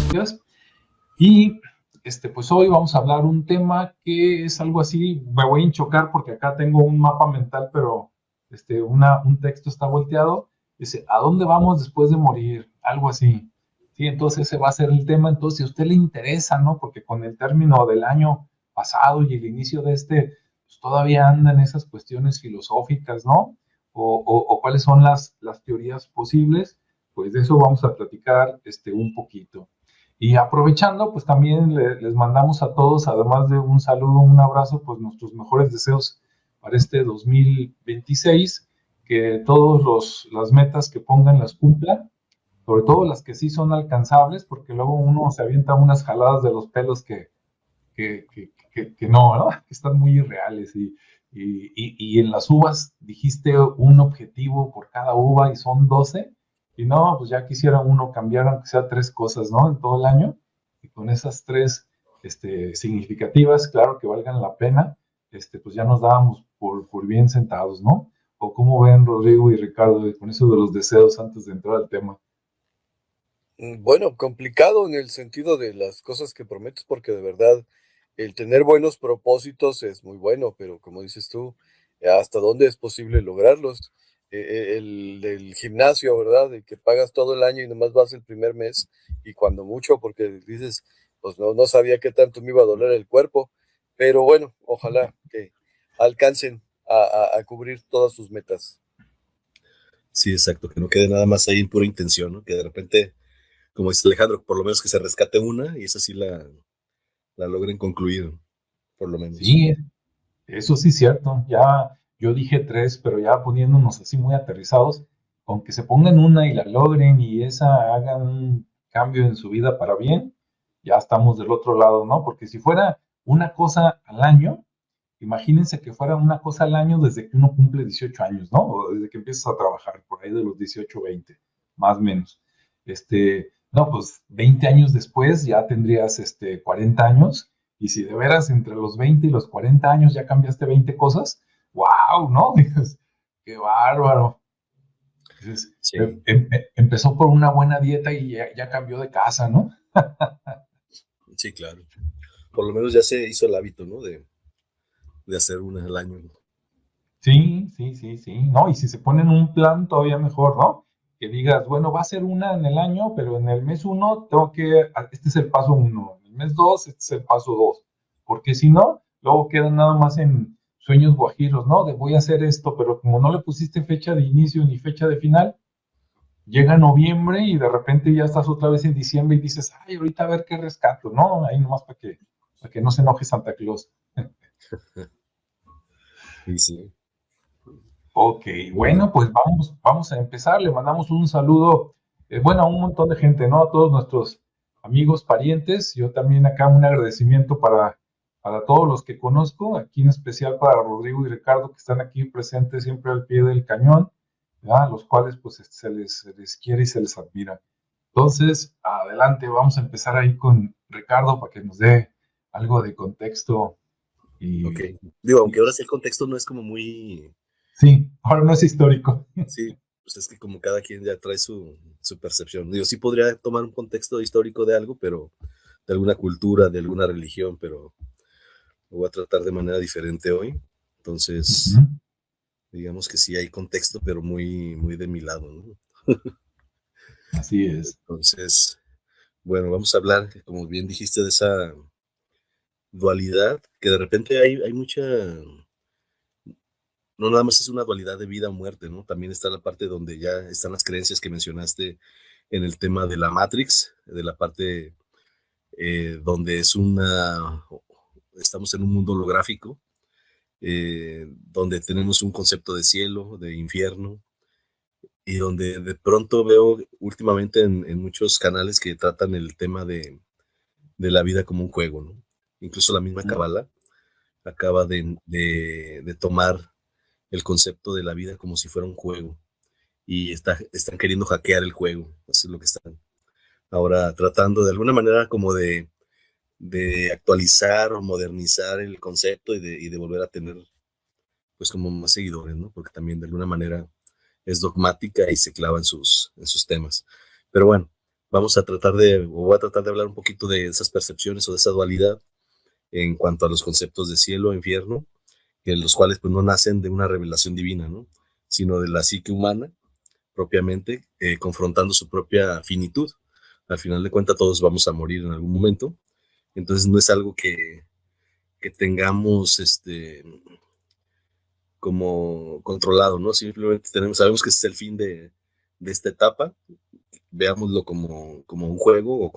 Podcast. Y pues hoy vamos a hablar un tema que es algo así, me voy a enchocar porque acá tengo un mapa mental, pero un texto está volteado. Dice, ¿a dónde vamos después de morir? Algo así. Sí, entonces ese va a ser el tema. Entonces, si a usted le interesa, ¿no? Porque con el término del año pasado y el inicio de pues todavía andan esas cuestiones filosóficas, ¿no? O cuáles son las teorías posibles, pues de eso vamos a platicar un poquito. Y aprovechando, pues también les mandamos a todos, además de un saludo, un abrazo, pues nuestros mejores deseos para este 2026, que todas las metas que pongan las cumplan, sobre todo las que sí son alcanzables, porque luego uno se avienta unas jaladas de los pelos que no, ¿no? Que están muy irreales. Y en las uvas dijiste un objetivo por cada uva y son 12. Y no, pues ya quisiera uno cambiar aunque sea 3 cosas, ¿no? En todo el año. Y con esas 3 significativas, claro que valgan la pena, pues ya nos dábamos por bien sentados, ¿no? ¿O cómo ven Rodrigo y Ricardo con eso de los deseos antes de entrar al tema? Bueno, complicado en el sentido de las cosas que prometes, porque de verdad el tener buenos propósitos es muy bueno, pero como dices tú, ¿hasta dónde es posible lograrlos? El del gimnasio, ¿verdad? El que pagas todo el año y nomás vas el primer mes y cuando mucho, porque dices, pues no sabía qué tanto me iba a doler el cuerpo, pero bueno, ojalá que alcancen a cubrir todas sus metas. Sí, exacto, que no quede nada más ahí en pura intención, ¿no? Que de repente, como dice Alejandro, por lo menos que se rescate una y esa sí la logren concluir, por lo menos. Sí, eso sí es cierto. Ya yo dije 3, pero ya poniéndonos así muy aterrizados, con que se pongan una y la logren y esa haga un cambio en su vida para bien, ya estamos del otro lado, ¿no? Porque si fuera una cosa al año, imagínense que fuera una cosa al año desde que uno cumple 18 años, ¿no? O desde que empiezas a trabajar, por ahí de los 18, 20, más o menos. No, pues 20 años después ya tendrías 40 años, y si de veras entre los 20 y los 40 años ya cambiaste 20 cosas, wow, ¿no? Dices, qué bárbaro. Dices, Sí, empezó por una buena dieta y ya cambió de casa, ¿no? sí, claro. Por lo menos ya se hizo el hábito, ¿no? De hacer una al año. Sí, sí, sí, sí. No, y si se ponen un plan, todavía mejor, ¿no? Que digas, bueno, va a ser una en el año, pero en el mes 1 este es el paso 1, en el mes 2 este es el paso 2, porque si no, luego quedan nada más en sueños guajiros, ¿no? De voy a hacer esto, pero como no le pusiste fecha de inicio ni fecha de final, llega noviembre y de repente ya estás otra vez en diciembre y dices, ay, ahorita a ver qué rescato, ¿no? Ahí nomás para que no se enoje Santa Claus. Y sí, Ok, bueno, bueno, pues vamos a empezar. Le mandamos un saludo, bueno, a un montón de gente, ¿no? A todos nuestros amigos, parientes. Yo también acá un agradecimiento para todos los que conozco, aquí en especial para Rodrigo y Ricardo, que están aquí presentes siempre al pie del cañón, ¿verdad? Los cuales pues se les quiere y se les admira. Entonces, adelante, vamos a empezar ahí con Ricardo para que nos dé algo de contexto ok. y, Digo, y aunque ahora sí el contexto no es como muy, sí, ahora no es histórico. sí, pues es que como cada quien ya trae su percepción. Digo, sí podría tomar un contexto histórico de algo, pero de alguna cultura, de alguna religión, pero lo voy a tratar de manera diferente hoy. Entonces, Ujú. digamos que sí hay contexto, pero muy, muy de mi lado, ¿no? Así es. Entonces, bueno, vamos a hablar, como bien dijiste, de esa dualidad, que de repente hay mucha, no nada más es una dualidad de vida o muerte, ¿no? También está la parte donde ya están las creencias que mencionaste en el tema de la Matrix, de la parte donde estamos en un mundo holográfico, donde tenemos un concepto de cielo, de infierno, y donde de pronto veo últimamente en muchos canales que tratan el tema de la vida como un juego, ¿no? Incluso la misma Kabbalah acaba de tomar el concepto de la vida como si fuera un juego y están queriendo hackear el juego. Eso es lo que están ahora tratando de alguna manera como de actualizar o modernizar el concepto y de volver a tener pues como más seguidores, ¿no? Porque también de alguna manera es dogmática y se clava en sus temas. Pero bueno, voy a tratar de hablar un poquito de esas percepciones o de esa dualidad en cuanto a los conceptos de cielo, infierno, que los cuales pues no nacen de una revelación divina, ¿no? Sino de la psique humana propiamente, confrontando su propia finitud. Al final de cuentas todos vamos a morir en algún momento, entonces no es algo que tengamos como controlado, ¿no? Simplemente sabemos que ese es el fin de esta etapa, veámoslo como un juego o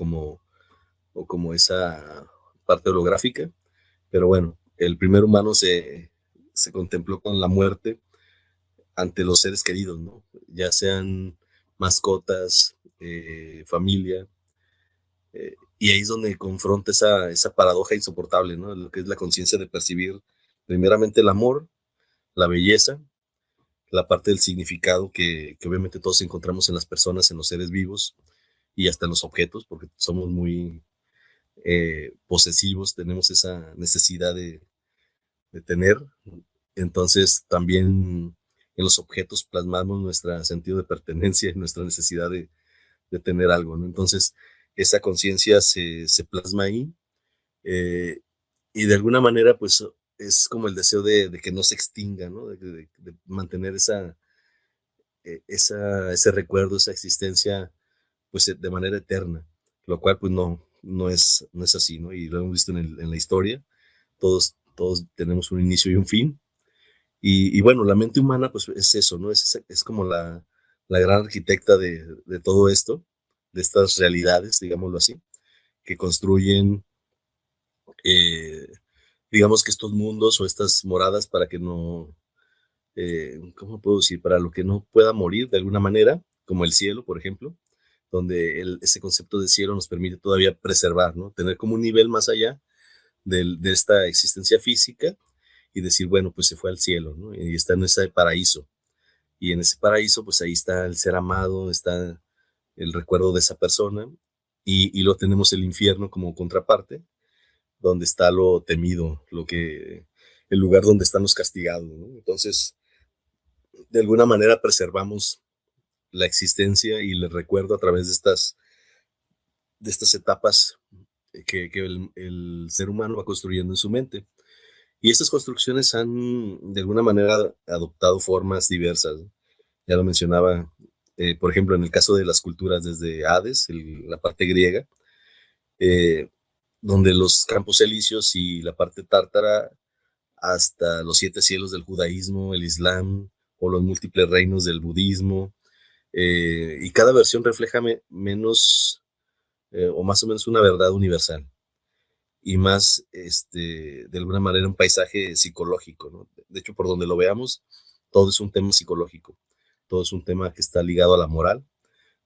como esa parte holográfica, pero bueno, el primer humano se contempló con la muerte ante los seres queridos, ¿no? Ya sean mascotas, familia, y ahí es donde confronta esa paradoja insoportable, ¿no? Lo que es la conciencia de percibir primeramente el amor, la belleza, la parte del significado que obviamente todos encontramos en las personas, en los seres vivos y hasta en los objetos, porque somos muy posesivos, tenemos esa necesidad de tener. Entonces también en los objetos plasmamos nuestro sentido de pertenencia y nuestra necesidad de tener algo, ¿no? Entonces esa conciencia se plasma ahí, y de alguna manera pues es como el deseo de que no se extinga, ¿no? De mantener ese recuerdo, esa existencia pues de manera eterna, lo cual pues no es así, ¿no? Y lo hemos visto en la historia, todos tenemos un inicio y un fin, y bueno, la mente humana pues es eso, ¿no? Es como la gran arquitecta de todo esto, de estas realidades, digámoslo así, que construyen, eh, digamos que estos mundos o estas moradas para que no, ¿cómo puedo decir? Para lo que no pueda morir de alguna manera, como el cielo, por ejemplo, donde ese concepto de cielo nos permite todavía preservar, ¿no? Tener como un nivel más allá de esta existencia física y decir, bueno, pues se fue al cielo, ¿no? Y está en ese paraíso. Y en ese paraíso, pues ahí está el ser amado, está el recuerdo de esa persona, y luego tenemos el infierno como contraparte, donde está lo temido, el lugar donde están los castigados, ¿no? Entonces, de alguna manera preservamos la existencia y el recuerdo a través de estas etapas que el ser humano va construyendo en su mente. Y estas construcciones han, de alguna manera, adoptado formas diversas, ¿no? Ya lo mencionaba, por ejemplo, en el caso de las culturas desde Hades, la parte griega, eh, donde los campos elíseos y la parte tártara, hasta los 7 cielos del judaísmo, el islam o los múltiples reinos del budismo, y cada versión refleja menos o más o menos una verdad universal y más, de alguna manera, un paisaje psicológico, ¿no? De hecho, por donde lo veamos, todo es un tema psicológico, todo es un tema que está ligado a la moral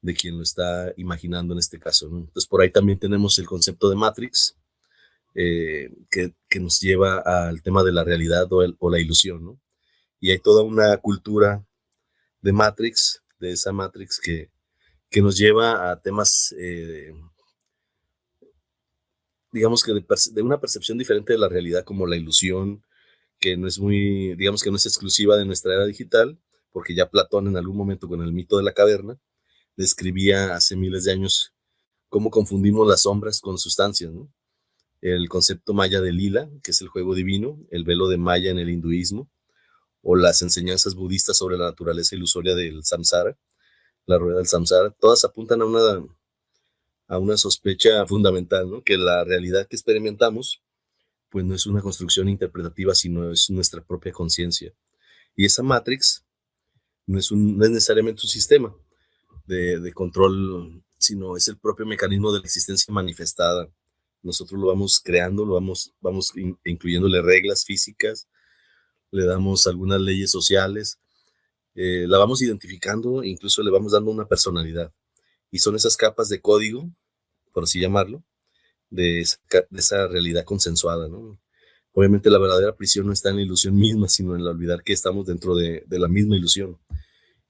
de quien lo está imaginando en este caso, ¿no? Entonces, por ahí también tenemos el concepto de Matrix, que nos lleva al tema de la realidad o la ilusión, ¿no? Y hay toda una cultura de Matrix, de esa Matrix que nos lleva a temas, digamos que de una percepción diferente de la realidad, como la ilusión, que no es muy, digamos que no es exclusiva de nuestra era digital, porque ya Platón en algún momento con el mito de la caverna describía hace miles de años cómo confundimos las sombras con sustancias, ¿no? El concepto maya de lila, que es el juego divino, el velo de Maya en el hinduismo, o las enseñanzas budistas sobre la naturaleza ilusoria del samsara, la rueda del samsara, todas apuntan a una sospecha fundamental, ¿no? Que la realidad que experimentamos pues no es una construcción interpretativa, sino es nuestra propia conciencia. Y esa Matrix no es necesariamente un sistema de control, sino es el propio mecanismo de la existencia manifestada. Nosotros lo vamos creando, vamos incluyéndole reglas físicas, le damos algunas leyes sociales, la vamos identificando, incluso le vamos dando una personalidad. Y son esas capas de código, por así llamarlo, de esa realidad consensuada, ¿no? Obviamente la verdadera prisión no está en la ilusión misma, sino en el olvidar que estamos dentro de la misma ilusión.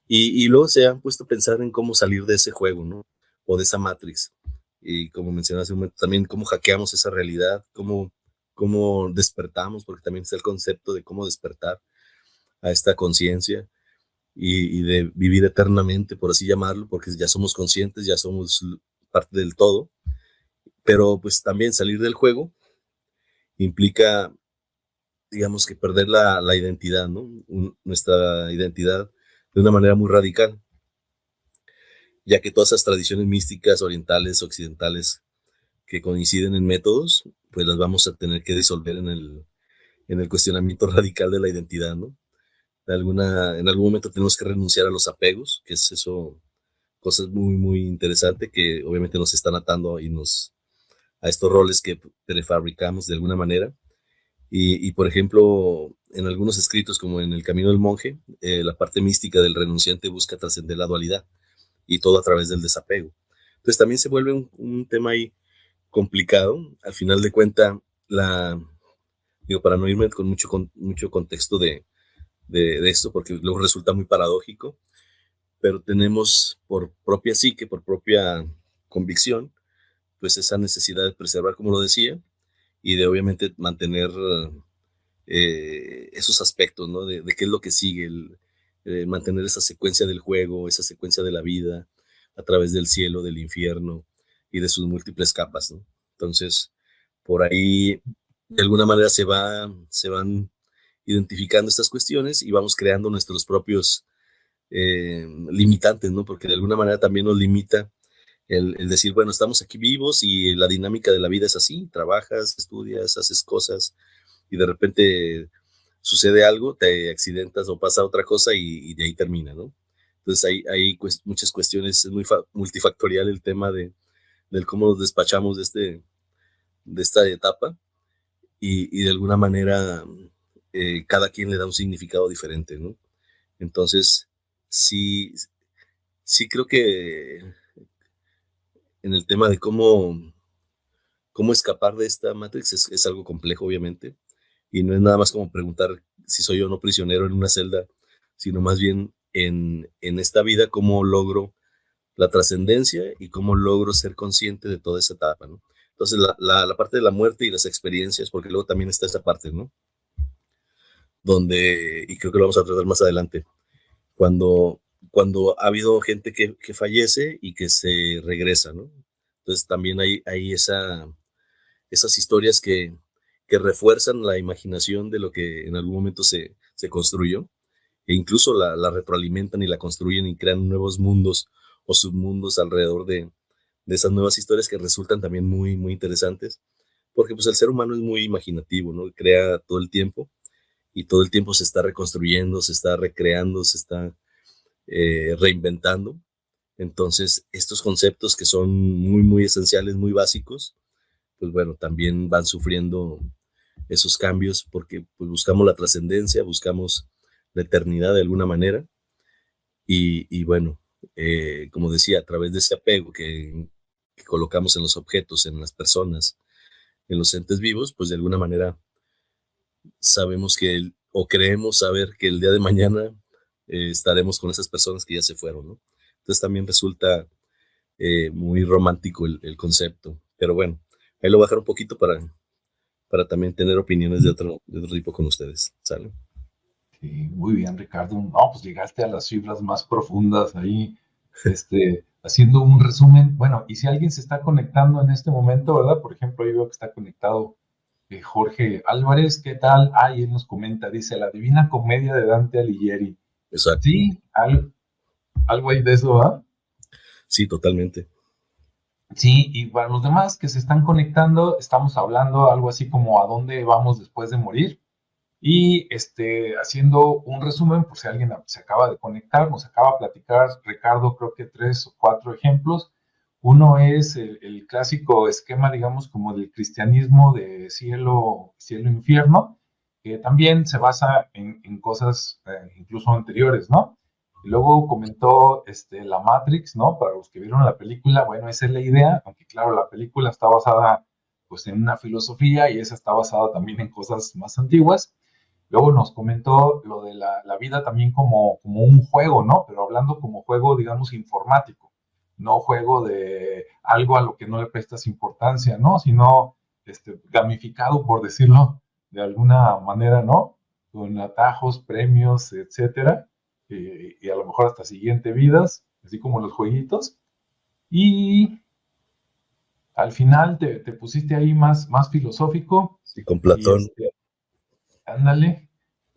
Y luego se han puesto a pensar en cómo salir de ese juego, ¿no? O de esa Matrix. Y como mencioné hace un momento, también cómo hackeamos esa realidad, cómo despertamos, porque también está el concepto de cómo despertar a esta conciencia y de vivir eternamente, por así llamarlo, porque ya somos conscientes, ya somos parte del todo, pero pues también salir del juego implica, digamos, que perder la identidad, ¿no? Nuestra identidad de una manera muy radical, ya que todas esas tradiciones místicas orientales, occidentales, que coinciden en métodos, pues las vamos a tener que disolver en el cuestionamiento radical de la identidad, ¿no? En algún momento tenemos que renunciar a los apegos, que es eso, cosas muy, muy interesantes que obviamente nos están atando a estos roles que prefabricamos de alguna manera. Por ejemplo, en algunos escritos, como en El Camino del Monje, la parte mística del renunciante busca trascender la dualidad y todo a través del desapego. Entonces también se vuelve un tema ahí complicado. Al final de cuenta, digo, para no irme con mucho contexto de esto, porque luego resulta muy paradójico, pero tenemos por propia psique, por propia convicción, pues esa necesidad de preservar, como lo decía, y de obviamente mantener esos aspectos, ¿no? De qué es lo que sigue, mantener esa secuencia del juego, esa secuencia de la vida a través del cielo, del infierno y de sus múltiples capas, ¿no? Entonces, por ahí, de alguna manera se van identificando estas cuestiones y vamos creando nuestros propios limitantes, ¿no? Porque de alguna manera también nos limita el decir, bueno, estamos aquí vivos y la dinámica de la vida es así, trabajas, estudias, haces cosas y de repente sucede algo, te accidentas o pasa otra cosa y de ahí termina, ¿no? Entonces hay muchas cuestiones, es muy multifactorial el tema del cómo nos despachamos de esta etapa y de alguna manera cada quien le da un significado diferente, ¿no? Entonces, sí, sí creo que en el tema de cómo escapar de esta Matrix es algo complejo, obviamente, y no es nada más como preguntar si soy o no prisionero en una celda, sino más bien en esta vida cómo logro la trascendencia y cómo logro ser consciente de toda esa etapa, ¿no? Entonces, la parte de la muerte y las experiencias, porque luego también está esa parte, ¿no? Y creo que lo vamos a tratar más adelante, cuando, cuando ha habido gente que fallece y que se regresa, ¿no? Entonces también hay esas historias que refuerzan la imaginación de lo que en algún momento se construyó e incluso la retroalimentan y la construyen y crean nuevos mundos o submundos alrededor de esas nuevas historias que resultan también muy, muy interesantes, porque pues el ser humano es muy imaginativo, ¿no? Crea todo el tiempo y todo el tiempo se está reconstruyendo, se está recreando, se está reinventando. Entonces, estos conceptos que son muy, muy esenciales, muy básicos, pues bueno, también van sufriendo esos cambios porque pues, buscamos la trascendencia, buscamos la eternidad de alguna manera. Y bueno, como decía, a través de ese apego que colocamos en los objetos, en las personas, en los entes vivos, pues de alguna manera sabemos o creemos saber que el día de mañana estaremos con esas personas que ya se fueron, ¿no? Entonces también resulta muy romántico el concepto. Pero bueno, ahí lo voy a dejar un poquito para también tener opiniones de otro tipo con ustedes. ¿Sale? Sí, muy bien, Ricardo. No, pues llegaste a las fibras más profundas ahí, haciendo un resumen. Bueno, y si alguien se está conectando en este momento, ¿verdad? Por ejemplo, ahí veo que está conectado Jorge Álvarez, ¿qué tal? Y él nos comenta, dice, la Divina Comedia de Dante Alighieri. Exacto. Sí, algo hay de eso, ¿verdad? Sí, totalmente. Sí, y para los demás que se están conectando, estamos hablando algo así como a dónde vamos después de morir. Y haciendo un resumen, por si alguien se acaba de conectar, nos acaba de platicar Ricardo, creo que 3 o 4 ejemplos. Uno es el clásico esquema, digamos, como del cristianismo de cielo, cielo, infierno, que también se basa en cosas incluso anteriores, ¿no? Y luego comentó la Matrix, ¿no? Para los que vieron la película, bueno, esa es la idea, aunque claro, la película está basada pues en una filosofía y esa está basada también en cosas más antiguas. Luego nos comentó lo de la vida también como un juego, ¿no? Pero hablando como juego, digamos, informático, no juego de algo a lo que no le prestas importancia, ¿no? Sino gamificado, por decirlo de alguna manera, ¿no? Con atajos, premios, etcétera, y a lo mejor hasta siguiente vidas, así como los jueguitos. Y al final te pusiste ahí más filosófico Sí, con y Platón. ándale,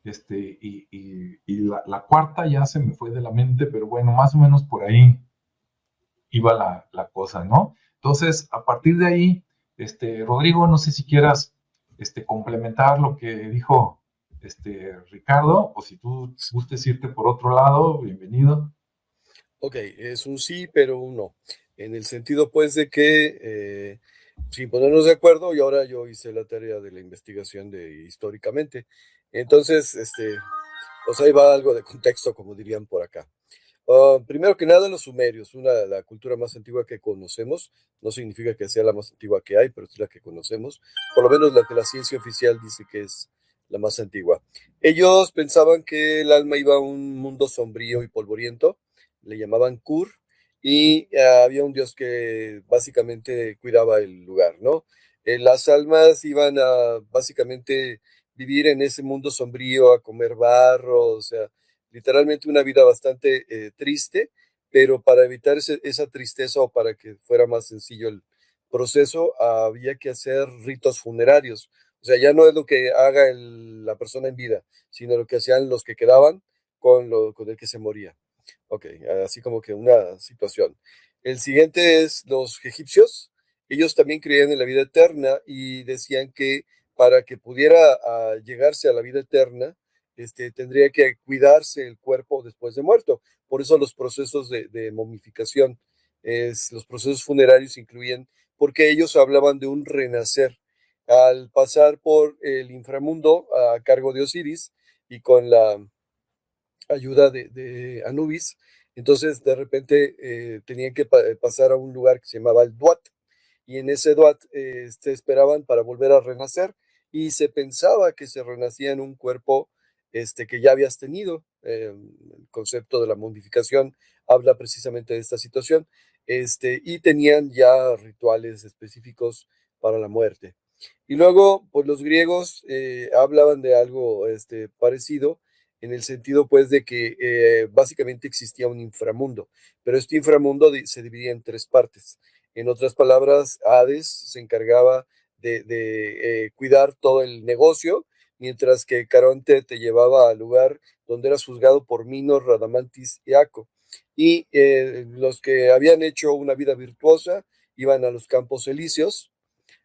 y la cuarta ya se me fue de la mente, pero bueno, más o menos por ahí iba la cosa, ¿no? Entonces, a partir de ahí, Rodrigo, no sé si quieras complementar lo que dijo Ricardo, o si tú gustes irte por otro lado, bienvenido. Ok, es un sí, pero un no. En el sentido, pues, de que sin ponernos de acuerdo, y ahora yo hice la tarea de la investigación de históricamente. Entonces, pues ahí va algo de contexto, como dirían por acá. Primero que nada, los sumerios, la cultura más antigua que conocemos, no significa que sea la más antigua que hay, pero es la que conocemos, por lo menos la que la ciencia oficial dice que es la más antigua. Ellos pensaban que el alma iba a un mundo sombrío y polvoriento, le llamaban Kur, y había un dios que básicamente cuidaba el lugar, ¿no? Las almas iban a básicamente vivir en ese mundo sombrío, a comer barro, o sea, literalmente una vida bastante triste, pero para evitar esa tristeza o para que fuera más sencillo el proceso, había que hacer ritos funerarios. O sea, ya no es lo que haga la persona en vida, sino lo que hacían los que quedaban con el que se moría. Ok, así como que una situación. El siguiente es los egipcios. Ellos también creían en la vida eterna y decían que para que pudiera llegarse a la vida eterna, tendría que cuidarse el cuerpo después de muerto. Por eso los procesos de momificación, los procesos funerarios incluyen, porque ellos hablaban de un renacer. Al pasar por el inframundo a cargo de Osiris y con la ayuda de Anubis, entonces de repente tenían que pasar a un lugar que se llamaba el Duat, y en ese Duat se esperaban para volver a renacer, y se pensaba que se renacía en un cuerpo que ya habías tenido. El concepto de la modificación habla precisamente de esta situación, y tenían ya rituales específicos para la muerte. Y luego, pues los griegos hablaban de algo parecido, en el sentido pues de que básicamente existía un inframundo, pero este inframundo se dividía en tres partes. En otras palabras, Hades se encargaba de cuidar todo el negocio, mientras que Caronte te llevaba al lugar donde eras juzgado por Minos, Radamantis y Aco. Y los que habían hecho una vida virtuosa iban a los campos elíseos,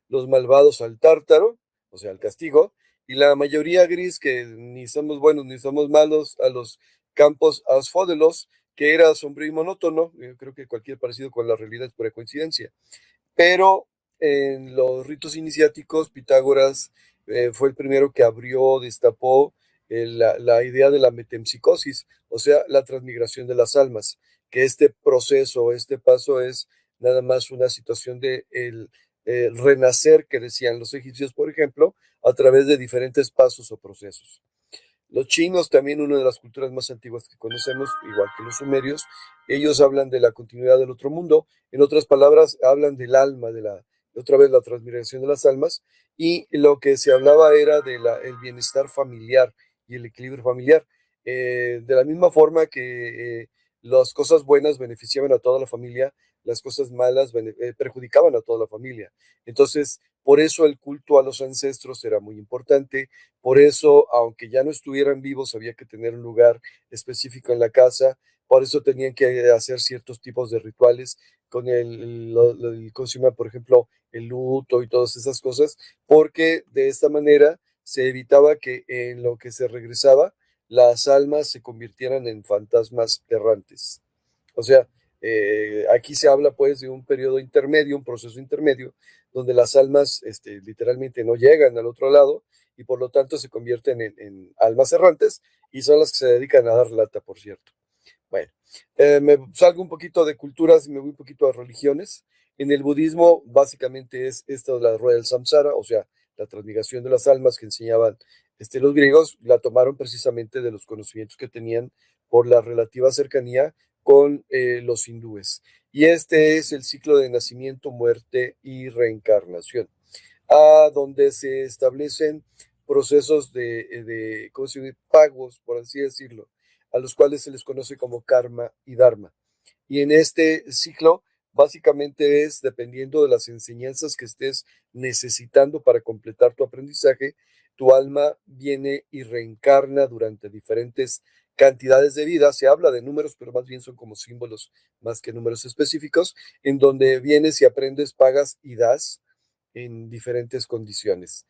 los malvados al tártaro, o sea, al castigo, y la mayoría gris, que ni somos buenos ni somos malos, a los campos asfódelos, que era sombrío y monótono. Yo creo que cualquier parecido con la realidad es pura coincidencia. Pero en los ritos iniciáticos, Pitágoras fue el primero que abrió, destapó la idea de la metempsicosis, o sea, la transmigración de las almas, que este proceso, este paso es nada más una situación de el renacer que decían los egipcios, por ejemplo, a través de diferentes pasos o procesos. Los chinos, también una de las culturas más antiguas que conocemos, igual que los sumerios, ellos hablan de la continuidad del otro mundo. En otras palabras, hablan del alma, otra vez la transmigración de las almas, y lo que se hablaba era el bienestar familiar y el equilibrio familiar. De la misma forma que las cosas buenas beneficiaban a toda la familia, las cosas malas perjudicaban a toda la familia. Entonces, por eso el culto a los ancestros era muy importante. Por eso, aunque ya no estuvieran vivos, había que tener un lugar específico en la casa. Por eso tenían que hacer ciertos tipos de rituales con ¿cómo se llama? Por ejemplo, el luto y todas esas cosas, porque de esta manera se evitaba que en lo que se regresaba, las almas se convirtieran en fantasmas errantes. O sea, aquí se habla pues de un periodo intermedio, un proceso intermedio, donde las almas literalmente no llegan al otro lado y por lo tanto se convierten en almas errantes, y son las que se dedican a dar lata, por cierto. Bueno, me salgo un poquito de culturas y me voy un poquito a religiones. En el budismo básicamente es esta la rueda del samsara, o sea, la transmigración de las almas que enseñaban los griegos, la tomaron precisamente de los conocimientos que tenían por la relativa cercanía con los hindúes. Y este es el ciclo de nacimiento, muerte y reencarnación, donde se establecen procesos ¿cómo se dice? Pagos, por así decirlo, a los cuales se les conoce como karma y dharma. Y en este ciclo básicamente es dependiendo de las enseñanzas que estés necesitando para completar tu aprendizaje, tu alma viene y reencarna durante diferentes cantidades de vida. Se habla de números, pero más bien son como símbolos más que números específicos, en donde vienes y aprendes, pagas y das en diferentes condiciones.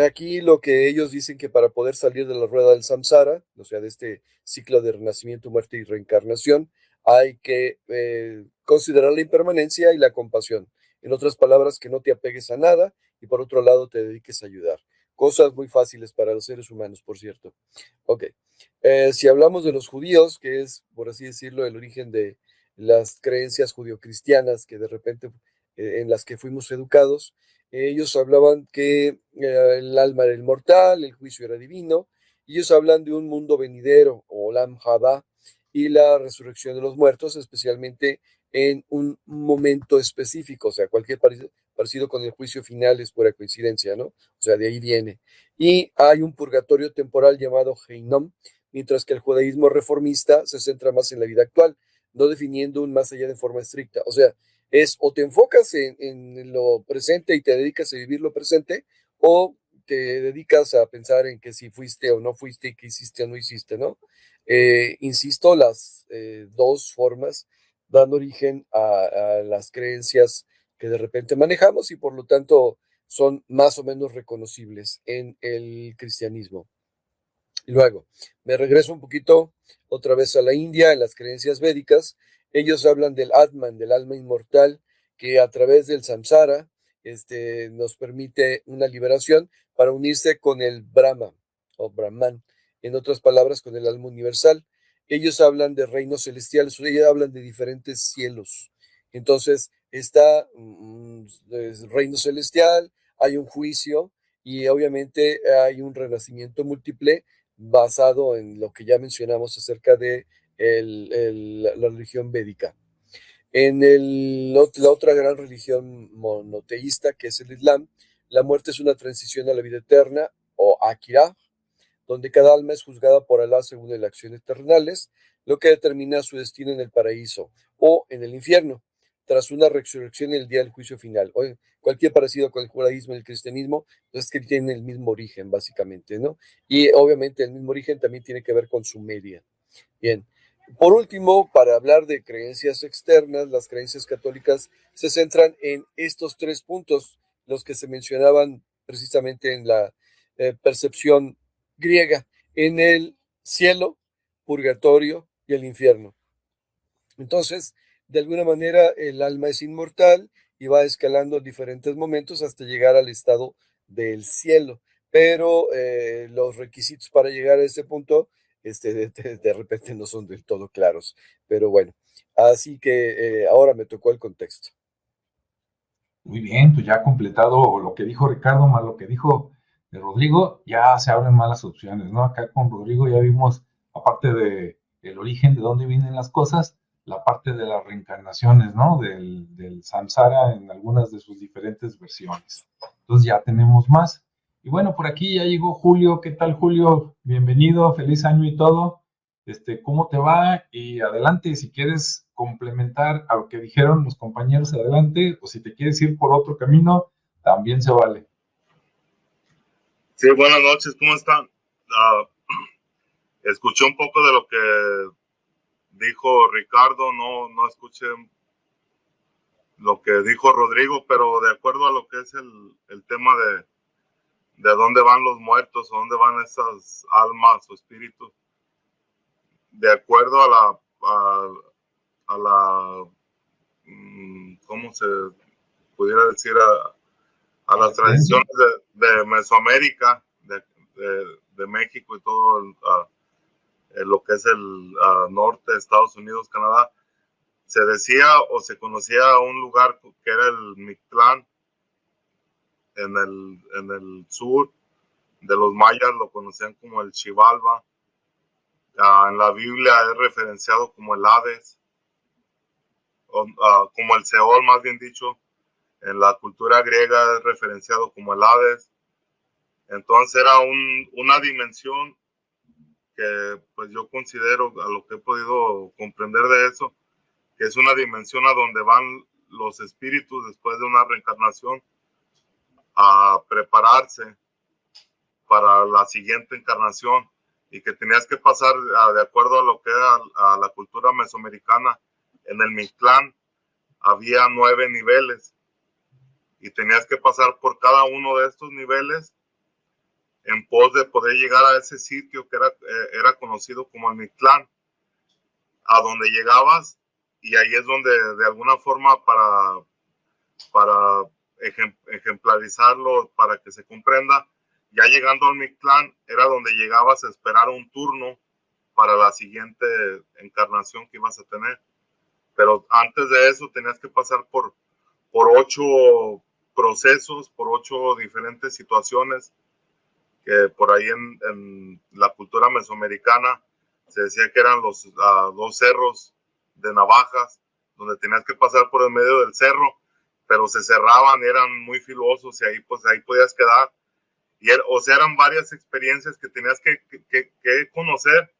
Aquí lo que ellos dicen que para poder salir de la rueda del samsara, o sea, de este ciclo de renacimiento, muerte y reencarnación, hay que considerar la impermanencia y la compasión. En otras palabras, que no te apegues a nada y por otro lado te dediques a ayudar. Cosas muy fáciles para los seres humanos, por cierto. Ok. Si hablamos de los judíos, que es, por así decirlo, el origen de las creencias judio-cristianas que de repente en las que fuimos educados, ellos hablaban que el alma era inmortal, el juicio era divino, y ellos hablan de un mundo venidero, o Olam Haba, y la resurrección de los muertos, especialmente en un momento específico, o sea, cualquier parecido con el juicio final es pura coincidencia, ¿no? O sea, de ahí viene. Y hay un purgatorio temporal llamado Heinom, mientras que el judaísmo reformista se centra más en la vida actual, no definiendo un más allá de forma estricta. O sea, es o te enfocas en lo presente y te dedicas a vivir lo presente, o te dedicas a pensar en que si fuiste o no fuiste, que hiciste o no hiciste, ¿no? Insisto, las dos formas dan origen a las creencias que de repente manejamos y por lo tanto son más o menos reconocibles en el cristianismo. Y luego, me regreso un poquito otra vez a la India, en las creencias védicas. Ellos hablan del Atman, del alma inmortal, que a través del samsara nos permite una liberación para unirse con el Brahma o Brahman, en otras palabras, con el alma universal. Ellos hablan de reinos celestiales, ellos hablan de diferentes cielos. Entonces, está el reino celestial, hay un juicio y obviamente hay un renacimiento múltiple basado en lo que ya mencionamos acerca de la religión védica. La otra gran religión monoteísta, que es el Islam, la muerte es una transición a la vida eterna, o Akira, donde cada alma es juzgada por Alá según las acciones terrenales, lo que determina su destino en el paraíso o en el infierno, tras una resurrección en el día del juicio final. O cualquier parecido con el judaísmo y el cristianismo, es que tienen el mismo origen, básicamente, ¿no? Y obviamente el mismo origen también tiene que ver con su media. Bien. Por último, para hablar de creencias externas, las creencias católicas se centran en estos tres puntos, los que se mencionaban precisamente en la percepción griega, en el cielo, purgatorio y el infierno. Entonces, de alguna manera, el alma es inmortal y va escalando en diferentes momentos hasta llegar al estado del cielo. Pero los requisitos para llegar a ese punto, de repente no son del todo claros. Pero bueno, así que ahora me tocó el contexto. Muy bien, pues ya completado lo que dijo Ricardo más lo que dijo Rodrigo, ya se abren más las opciones, ¿no? Acá con Rodrigo ya vimos, aparte de el origen de dónde vienen las cosas, la parte de las reencarnaciones, ¿no? Del samsara en algunas de sus diferentes versiones. Entonces ya tenemos más. Y bueno, por aquí ya llegó Julio. ¿Qué tal, Julio? Bienvenido, feliz año y todo. ¿Cómo te va? Y adelante, si quieres complementar a lo que dijeron los compañeros, adelante, o si te quieres ir por otro camino, también se vale. Sí, buenas noches, ¿cómo están? Escuché un poco de lo que dijo Ricardo, no escuché lo que dijo Rodrigo, pero de acuerdo a lo que es el tema de dónde van los muertos, o dónde van esas almas o espíritus, de acuerdo a la ¿cómo se pudiera decir? A las tradiciones de Mesoamérica, de México y todo lo que es el norte de Estados Unidos, Canadá, se decía o se conocía un lugar que era el Mictlán, en el sur de los mayas lo conocían como el Xibalba. En la Biblia es referenciado como el Hades, como el Seol, más bien dicho. En la cultura griega es referenciado como el Hades. Entonces era una dimensión que pues yo considero, a lo que he podido comprender de eso, que es una dimensión a donde van los espíritus después de una reencarnación a prepararse para la siguiente encarnación, y que tenías que pasar, de acuerdo a lo que era a la cultura mesoamericana, en el Mictlán había 9 niveles, y tenías que pasar por cada uno de estos niveles en pos de poder llegar a ese sitio que era conocido como el Mictlán, a donde llegabas, y ahí es donde de alguna forma para ejemplarizarlo, para que se comprenda, ya llegando al Mictlán era donde llegabas a esperar un turno para la siguiente encarnación que ibas a tener. Pero antes de eso tenías que pasar por 8 procesos, por 8 diferentes situaciones, que por ahí en la cultura mesoamericana se decía que eran los 2 cerros de navajas, donde tenías que pasar por el medio del cerro, pero se cerraban, eran muy filosos, y ahí podías quedar. O sea, eran varias experiencias que tenías que conocer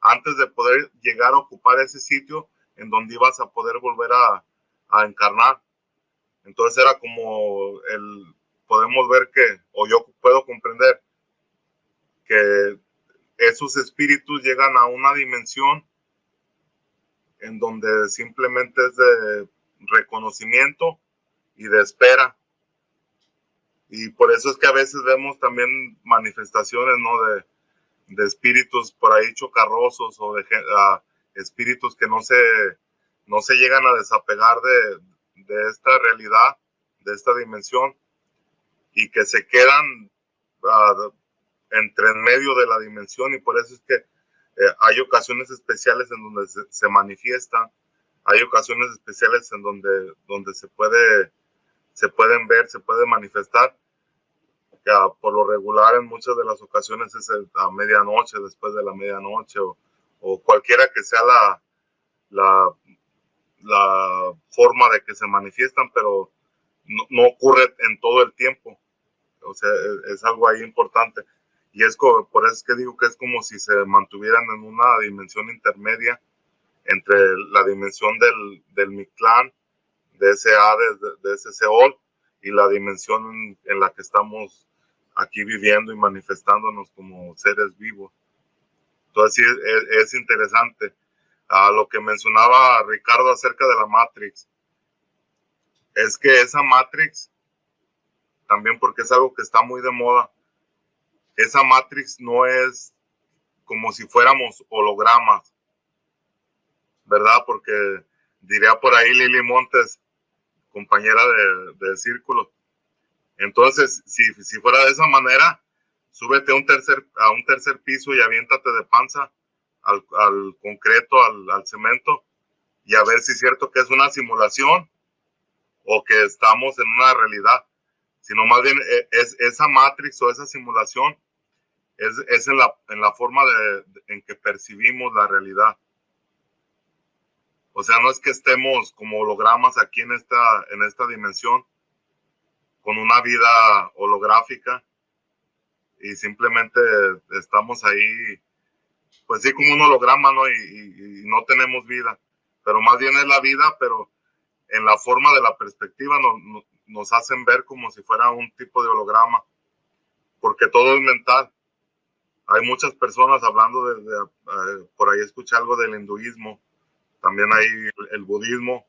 antes de poder llegar a ocupar ese sitio en donde ibas a poder volver a encarnar. Entonces era como podemos ver o yo puedo comprender que esos espíritus llegan a una dimensión en donde simplemente es de reconocimiento y de espera. Y por eso es que a veces vemos también manifestaciones, ¿no?, de espíritus por ahí chocarrosos, o de espíritus que no se llegan a desapegar de esta realidad, de esta dimensión, y que se quedan entre en medio de la dimensión. Y por eso es que hay ocasiones especiales en donde se manifiestan, hay ocasiones especiales en donde se pueden ver, se puede manifestar. Que por lo regular en muchas de las ocasiones es a medianoche, después de la medianoche, o cualquiera que sea la forma de que se manifiestan, pero no ocurre en todo el tiempo. O sea, es algo ahí importante. Y por eso es que digo que es como si se mantuvieran en una dimensión intermedia entre la dimensión del Mictlán, de ese Hades, de ese Seol, y la dimensión en la que estamos aquí viviendo y manifestándonos como seres vivos. Entonces sí, es interesante. Lo que mencionaba Ricardo acerca de la Matrix, es que esa Matrix, también porque es algo que está muy de moda, esa Matrix no es como si fuéramos hologramas, ¿verdad? Porque diría por ahí Lili Montes, compañera de Círculo. Entonces, si fuera de esa manera, súbete a un tercer piso y aviéntate de panza al concreto, al cemento, y a ver si es cierto que es una simulación o que estamos en una realidad. Sino más bien es esa Matrix o esa simulación es en la forma en que percibimos la realidad. O sea, no es que estemos como hologramas aquí en esta dimensión, con una vida holográfica, y simplemente estamos ahí, pues sí, como un holograma, ¿no? Y no tenemos vida, pero más bien es la vida, pero en la forma de la perspectiva nos hacen ver como si fuera un tipo de holograma, porque todo es mental. Hay muchas personas hablando por ahí escuché algo del hinduismo, también hay el budismo,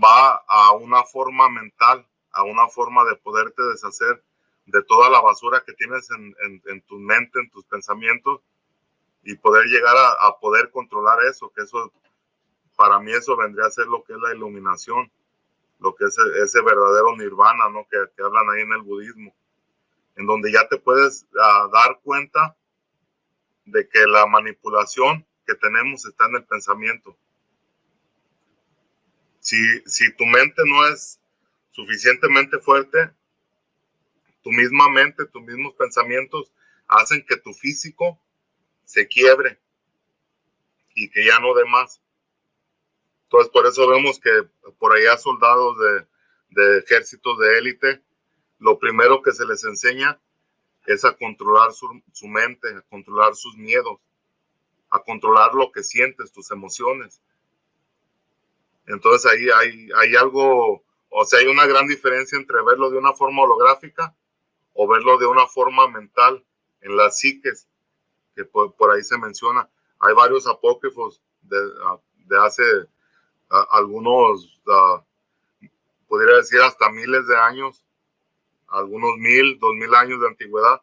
va a una forma mental, a una forma de poderte deshacer de toda la basura que tienes en tu mente, en tus pensamientos, y poder llegar a poder controlar eso, que eso, para mí eso vendría a ser lo que es la iluminación, lo que es ese verdadero nirvana, ¿no?, que hablan ahí en el budismo, en donde ya te puedes dar cuenta de que la manipulación que tenemos está en el pensamiento. Si tu mente no es suficientemente fuerte, tu misma mente, tus mismos pensamientos hacen que tu físico se quiebre y que ya no dé más. Entonces, por eso vemos que por allá soldados de ejércitos de élite, lo primero que se les enseña es a controlar su mente, a controlar sus miedos, a controlar lo que sientes, tus emociones. Entonces ahí hay algo, o sea, hay una gran diferencia entre verlo de una forma holográfica o verlo de una forma mental en las psiques, que por ahí se menciona. Hay varios apócrifos de hace algunos, podría decir hasta miles de años, algunos 1000, 2000 años de antigüedad,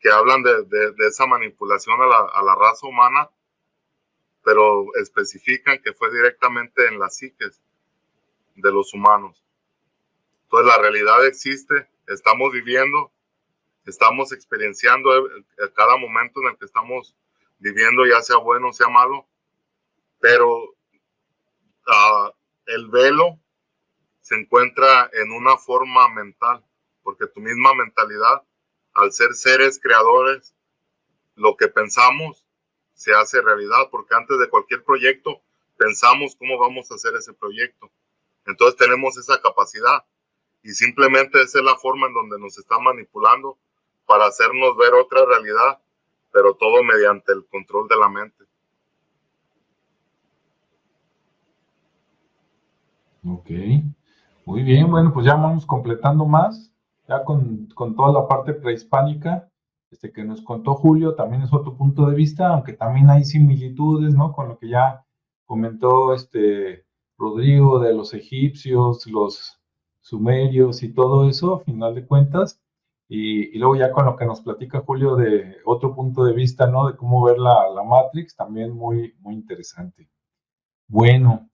que hablan de esa manipulación a la raza humana, pero especifican que fue directamente en las psiques de los humanos. Entonces la realidad existe, estamos viviendo, estamos experienciando cada momento en el que estamos viviendo, ya sea bueno o sea malo, pero el velo se encuentra en una forma mental, porque tu misma mentalidad, al ser seres creadores, lo que pensamos se hace realidad, porque antes de cualquier proyecto pensamos cómo vamos a hacer ese proyecto. Entonces tenemos esa capacidad y simplemente esa es la forma en donde nos están manipulando para hacernos ver otra realidad, pero todo mediante el control de la mente. Ok, muy bien, bueno, pues ya vamos completando más, ya con toda la parte prehispánica, que nos contó Julio, también es otro punto de vista, aunque también hay similitudes, ¿no? Con lo que ya comentó Rodrigo de los egipcios, los sumerios y todo eso, a final de cuentas, y luego ya con lo que nos platica Julio de otro punto de vista, ¿no? De cómo ver la Matrix, también muy, muy interesante. Bueno,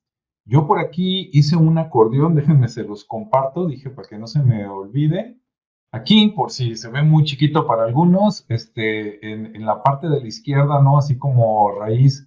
yo por aquí hice un acordeón, déjenme se los comparto, dije para que no se me olvide. Aquí, por si se ve muy chiquito para algunos, en la parte de la izquierda, ¿no? Así como raíz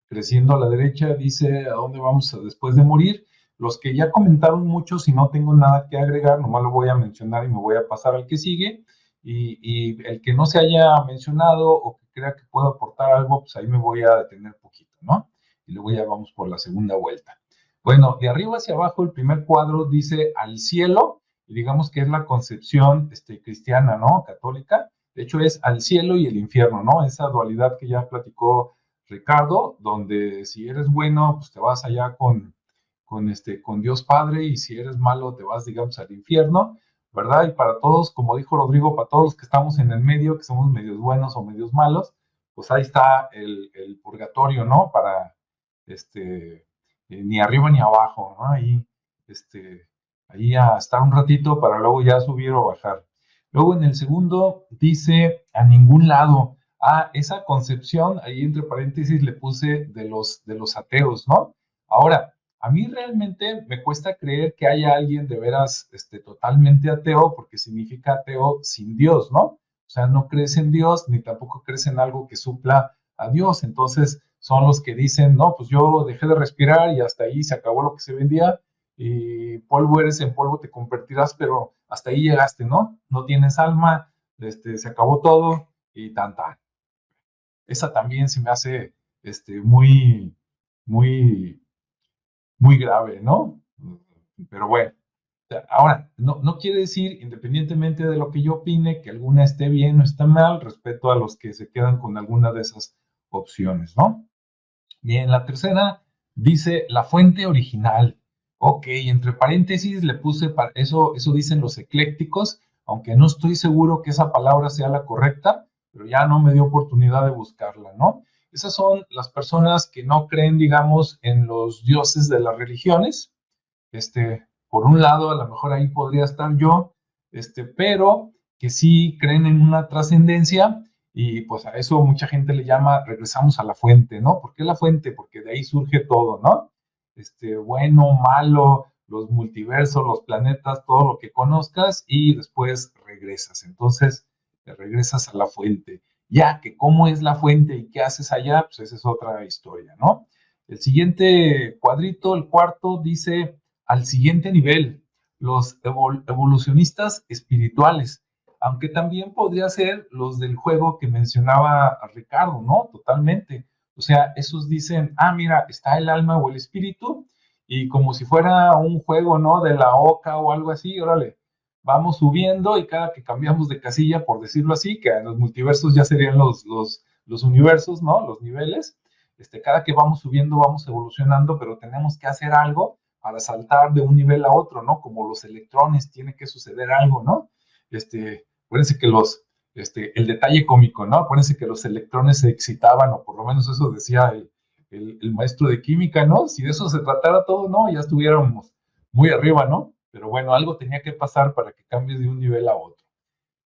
creciendo a la derecha, dice a dónde vamos después de morir. Los que ya comentaron muchos, y no tengo nada que agregar, nomás lo voy a mencionar y me voy a pasar al que sigue. Y el que no se haya mencionado o que crea que pueda aportar algo, pues ahí me voy a detener poquito, ¿no? Y luego ya vamos por la segunda vuelta. Bueno, de arriba hacia abajo, el primer cuadro dice al cielo, y digamos que es la concepción cristiana, ¿no? Católica. De hecho, es al cielo y el infierno, ¿no? Esa dualidad que ya platicó Ricardo, donde si eres bueno, pues te vas allá con Dios Padre, y si eres malo, te vas, digamos, al infierno, ¿verdad? Y para todos, como dijo Rodrigo, para todos los que estamos en el medio, que somos medios buenos o medios malos, pues ahí está el purgatorio, ¿no? Para, ni arriba ni abajo, ¿no? Ahí a estar un ratito para luego ya subir o bajar. Luego en el segundo dice a ningún lado. Esa concepción, ahí entre paréntesis le puse de los ateos, ¿no? Ahora, a mí realmente me cuesta creer que haya alguien de veras totalmente ateo, porque significa ateo sin Dios, ¿no? O sea, no crees en Dios, ni tampoco crees en algo que supla a Dios. Entonces, son los que dicen, no, pues yo dejé de respirar y hasta ahí se acabó lo que se vendía, y polvo eres, en polvo te convertirás, pero hasta ahí llegaste, ¿no? No tienes alma, se acabó todo y tan. Esa también se me hace muy, muy, muy grave, ¿no? Pero bueno, ahora, no quiere decir, independientemente de lo que yo opine, que alguna esté bien o esté mal, respecto a los que se quedan con alguna de esas opciones, ¿no? Bien, la tercera dice la fuente original. Ok, entre paréntesis le puse, eso dicen los eclécticos, aunque no estoy seguro que esa palabra sea la correcta, pero ya no me dio oportunidad de buscarla, ¿no? Esas son las personas que no creen, digamos, en los dioses de las religiones. Por un lado, a lo mejor ahí podría estar yo, pero que sí creen en una trascendencia, y pues a eso mucha gente le llama regresamos a la fuente, ¿no? ¿Por qué la fuente? Porque de ahí surge todo, ¿no? Bueno, malo, los multiversos, los planetas, todo lo que conozcas, y después regresas. Entonces, te regresas a la fuente. Ya que cómo es la fuente y qué haces allá, pues esa es otra historia, ¿no? El siguiente cuadrito, el cuarto, dice al siguiente nivel, los evolucionistas espirituales, aunque también podría ser los del juego que mencionaba Ricardo, ¿no? Totalmente. O sea, esos dicen, mira, está el alma o el espíritu, y como si fuera un juego, ¿no? De la oca o algo así, órale, vamos subiendo, y cada que cambiamos de casilla, por decirlo así, que en los multiversos ya serían los universos, ¿no? Los niveles, cada que vamos subiendo vamos evolucionando, pero tenemos que hacer algo para saltar de un nivel a otro, ¿no? Como los electrones, tiene que suceder algo, ¿no? Acuérdense que el detalle cómico, ¿no? Acuérdense que los electrones se excitaban, o por lo menos eso decía el maestro de química, ¿no? Si de eso se tratara todo, no, ya estuviéramos muy arriba, ¿no? Pero bueno, algo tenía que pasar para que cambies de un nivel a otro.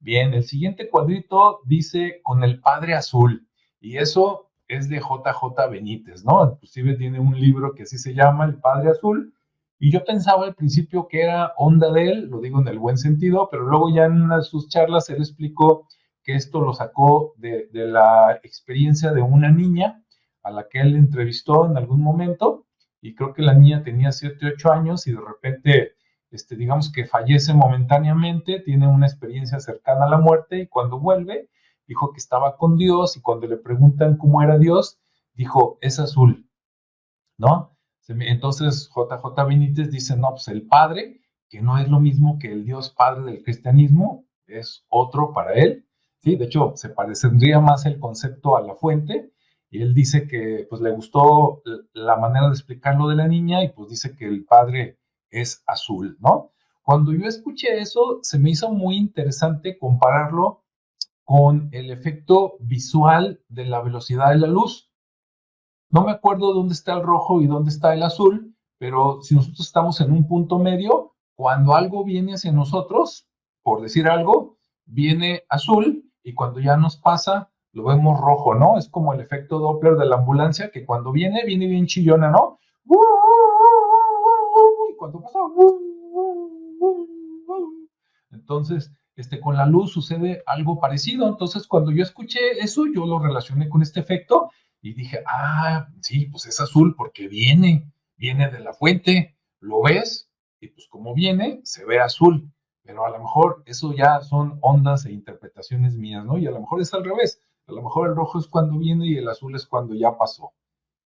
Bien, el siguiente cuadrito dice con el Padre Azul, y eso es de JJ Benítez, ¿no? Inclusive tiene un libro que así se llama, El Padre Azul, y yo pensaba al principio que era onda de él, lo digo en el buen sentido, pero luego ya en una de sus charlas él explicó que esto lo sacó de la experiencia de una niña a la que él entrevistó en algún momento, y creo que la niña tenía 7, 8 años, y de repente digamos que fallece momentáneamente, tiene una experiencia cercana a la muerte, y cuando vuelve, dijo que estaba con Dios, y cuando le preguntan cómo era Dios, dijo, es azul, ¿no? Entonces JJ Benítez dice, no, pues el Padre, que no es lo mismo que el Dios Padre del cristianismo, es otro para él, ¿sí? De hecho, se parecería más el concepto a la fuente, y él dice que pues le gustó la manera de explicarlo de la niña, y pues dice que el Padre es azul, ¿no? Cuando yo escuché eso, se me hizo muy interesante compararlo con el efecto visual de la velocidad de la luz. No me acuerdo dónde está el rojo y dónde está el azul, pero si nosotros estamos en un punto medio, cuando algo viene hacia nosotros, por decir algo, viene azul, y cuando ya nos pasa, lo vemos rojo, ¿no? Es como el efecto Doppler de la ambulancia, que cuando viene bien chillona, ¿no? Y cuando pasa, entonces, con la luz sucede algo parecido. Entonces, cuando yo escuché eso, yo lo relacioné con este efecto y dije, ah, sí, pues es azul porque viene de la fuente, lo ves, y pues como viene, se ve azul. Pero a lo mejor eso ya son ondas e interpretaciones mías, ¿no? Y a lo mejor es al revés. A lo mejor el rojo es cuando viene y el azul es cuando ya pasó.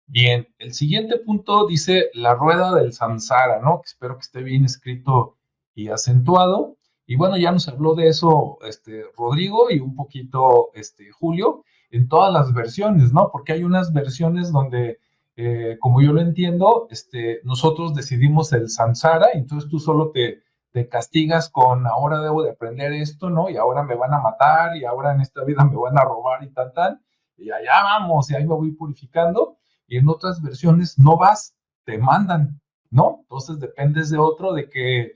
Bien, el siguiente punto dice la rueda del samsara, ¿no? Que espero que esté bien escrito y acentuado. Y bueno, ya nos habló de eso Rodrigo y un poquito Julio, en todas las versiones, ¿no? Porque hay unas versiones donde, como yo lo entiendo, nosotros decidimos el samsara, entonces tú solo te castigas con ahora debo de aprender esto, ¿no? Y ahora me van a matar, y ahora en esta vida me van a robar y tal, y allá vamos, y ahí me voy purificando. Y en otras versiones no vas, te mandan, ¿no? Entonces dependes de otro, de que,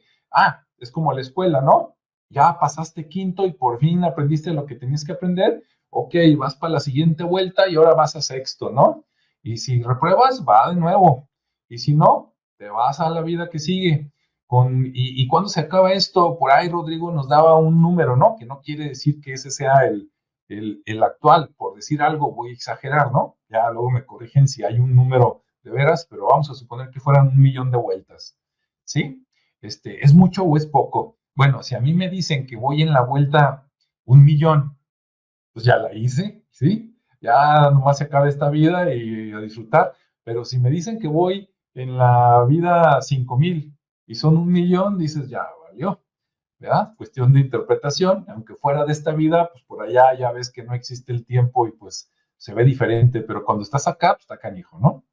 es como la escuela, ¿no? Ya pasaste quinto y por fin aprendiste lo que tenías que aprender, ok, vas para la siguiente vuelta y ahora vas a sexto, ¿no? Y si repruebas, va de nuevo. Y si no, te vas a la vida que sigue. ¿Y cuándo se acaba esto? Por ahí Rodrigo nos daba un número, ¿no? Que no quiere decir que ese sea el actual, por decir algo, voy a exagerar, ¿no? Ya luego me corrigen si hay un número de veras, pero vamos a suponer que fueran 1.000.000 de vueltas, ¿sí? ¿Es mucho o es poco? Bueno, si a mí me dicen que voy en la vuelta 1.000.000, pues ya la hice, ¿sí? Ya nomás se acaba esta vida y a disfrutar, pero si me dicen que voy en la vida 5.000 y son 1.000.000, dices, ya valió, ¿verdad? Cuestión de interpretación, aunque fuera de esta vida, pues por allá ya ves que no existe el tiempo y pues se ve diferente, pero cuando estás acá, pues está canijo, ¿no?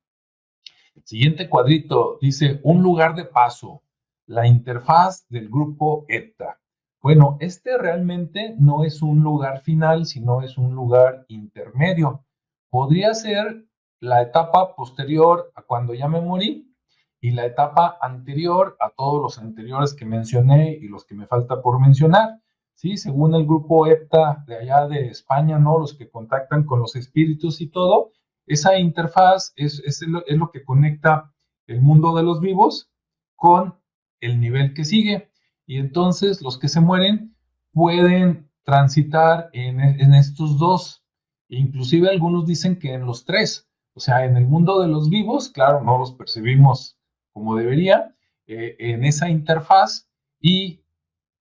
Siguiente cuadrito dice, un lugar de paso, la interfaz del grupo ETA. Bueno, realmente no es un lugar final, sino es un lugar intermedio. Podría ser la etapa posterior a cuando ya me morí, y la etapa anterior a todos los anteriores que mencioné y los que me falta por mencionar, ¿sí? Según el grupo EPTA de allá de España, ¿no? Los que contactan con los espíritus y todo, esa interfaz es lo que conecta el mundo de los vivos con el nivel que sigue. Y entonces los que se mueren pueden transitar en estos dos. Inclusive algunos dicen que en los tres. O sea, en el mundo de los vivos, claro, no los percibimos como debería, en esa interfaz, y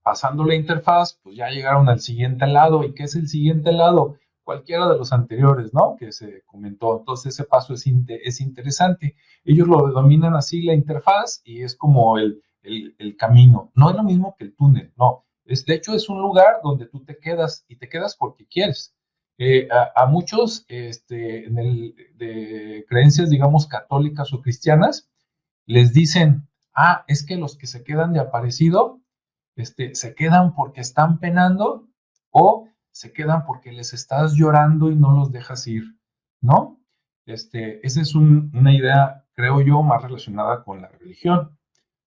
pasando la interfaz, pues ya llegaron al siguiente lado. ¿Y qué es el siguiente lado? Cualquiera de los anteriores, ¿no? Que se comentó. Entonces ese paso es interesante. Ellos lo denominan así, la interfaz, y es como el camino. No es lo mismo que el túnel, no. De hecho, es un lugar donde tú te quedas, y te quedas porque quieres. A muchos de creencias, digamos, católicas o cristianas, les dicen, es que los que se quedan de aparecido, se quedan porque están penando o se quedan porque les estás llorando y no los dejas ir, ¿no? Esa es una idea, creo yo, más relacionada con la religión.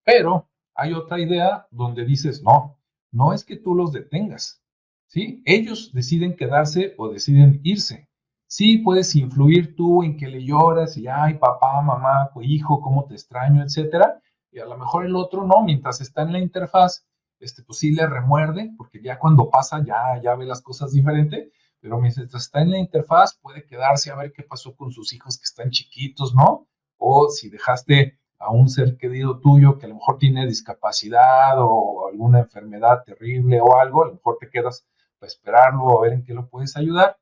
Pero hay otra idea donde dices, no, no es que tú los detengas, ¿sí? Ellos deciden quedarse o deciden irse. Sí, puedes influir tú en que le lloras y, ay, papá, mamá, hijo, cómo te extraño, etcétera. Y a lo mejor el otro no, mientras está en la interfaz, pues sí le remuerde, porque ya cuando pasa ya ve las cosas diferente, pero mientras está en la interfaz puede quedarse a ver qué pasó con sus hijos que están chiquitos, ¿no? O si dejaste a un ser querido tuyo que a lo mejor tiene discapacidad o alguna enfermedad terrible o algo, a lo mejor te quedas para esperarlo o a ver en qué lo puedes ayudar,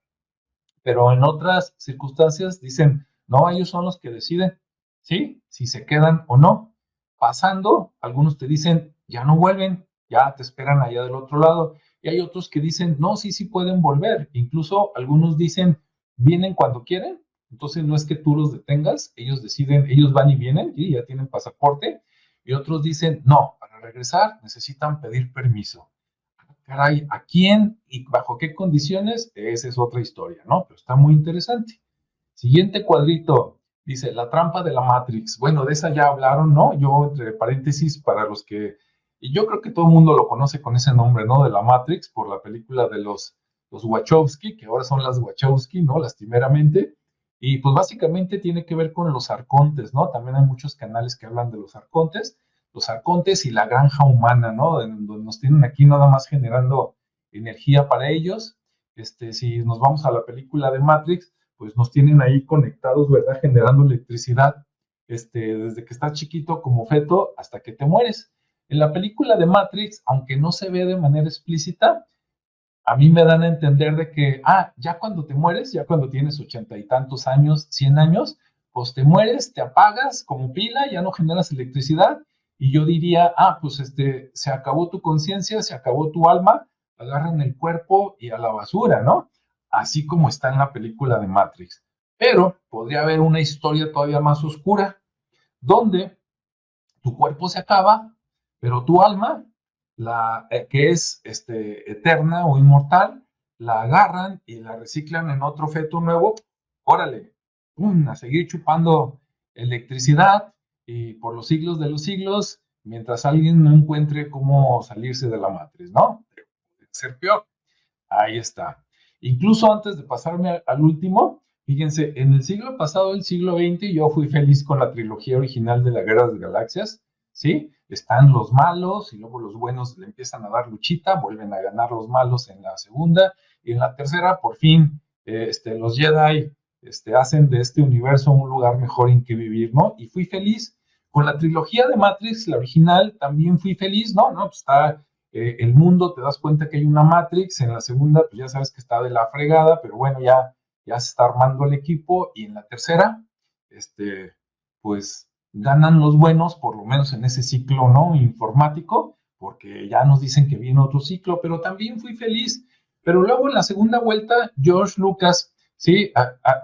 pero en otras circunstancias dicen, no, ellos son los que deciden, ¿sí? Si se quedan o no. Pasando, algunos te dicen, ya no vuelven, ya te esperan allá del otro lado, y hay otros que dicen, no, sí pueden volver, incluso algunos dicen, vienen cuando quieren, entonces no es que tú los detengas, ellos deciden, ellos van y vienen, y ya tienen pasaporte, y otros dicen, no, para regresar necesitan pedir permiso. Caray, ¿a quién y bajo qué condiciones? Esa es otra historia, ¿no? Pero está muy interesante. Siguiente cuadrito, dice, la trampa de la Matrix. Bueno, de esa ya hablaron, ¿no? Yo, entre paréntesis, para los que, y yo creo que todo el mundo lo conoce con ese nombre, ¿no? De la Matrix, por la película de los Wachowski, que ahora son las Wachowski, ¿no? Lastimeramente. Y pues básicamente tiene que ver con los arcontes, ¿no? También hay muchos canales que hablan de los arcontes y la granja humana, ¿no? Donde nos tienen aquí nada más generando energía para ellos. Si nos vamos a la película de Matrix, pues nos tienen ahí conectados, ¿verdad? Generando electricidad, desde que estás chiquito como feto hasta que te mueres. En la película de Matrix, aunque no se ve de manera explícita, a mí me dan a entender de que, ya cuando te mueres, ya cuando tienes 80 y tantos años, 100 años, pues te mueres, te apagas como pila, ya no generas electricidad, y yo diría, pues se acabó tu conciencia, se acabó tu alma, agarran el cuerpo y a la basura, ¿no? Así como está en la película de Matrix. Pero podría haber una historia todavía más oscura, donde tu cuerpo se acaba, pero tu alma, que es eterna o inmortal, la agarran y la reciclan en otro feto nuevo. Órale, a seguir chupando electricidad y por los siglos de los siglos, mientras alguien no encuentre cómo salirse de la matriz, ¿no? Puede ser peor. Ahí está. Incluso antes de pasarme al último, fíjense, en el siglo pasado, el siglo XX, yo fui feliz con la trilogía original de la Guerra de las Galaxias, ¿sí? Están los malos y luego los buenos le empiezan a dar luchita, vuelven a ganar los malos en la segunda, y en la tercera, por fin, los Jedi hacen de este universo un lugar mejor en que vivir, ¿no? Y fui feliz. Con la trilogía de Matrix, la original, también fui feliz, ¿no? Pues está el mundo, te das cuenta que hay una Matrix, en la segunda, pues ya sabes que está de la fregada, pero bueno, ya se está armando el equipo, y en la tercera, pues ganan los buenos, por lo menos en ese ciclo, ¿no? Informático, porque ya nos dicen que viene otro ciclo, pero también fui feliz. Pero luego en la segunda vuelta, George Lucas, sí,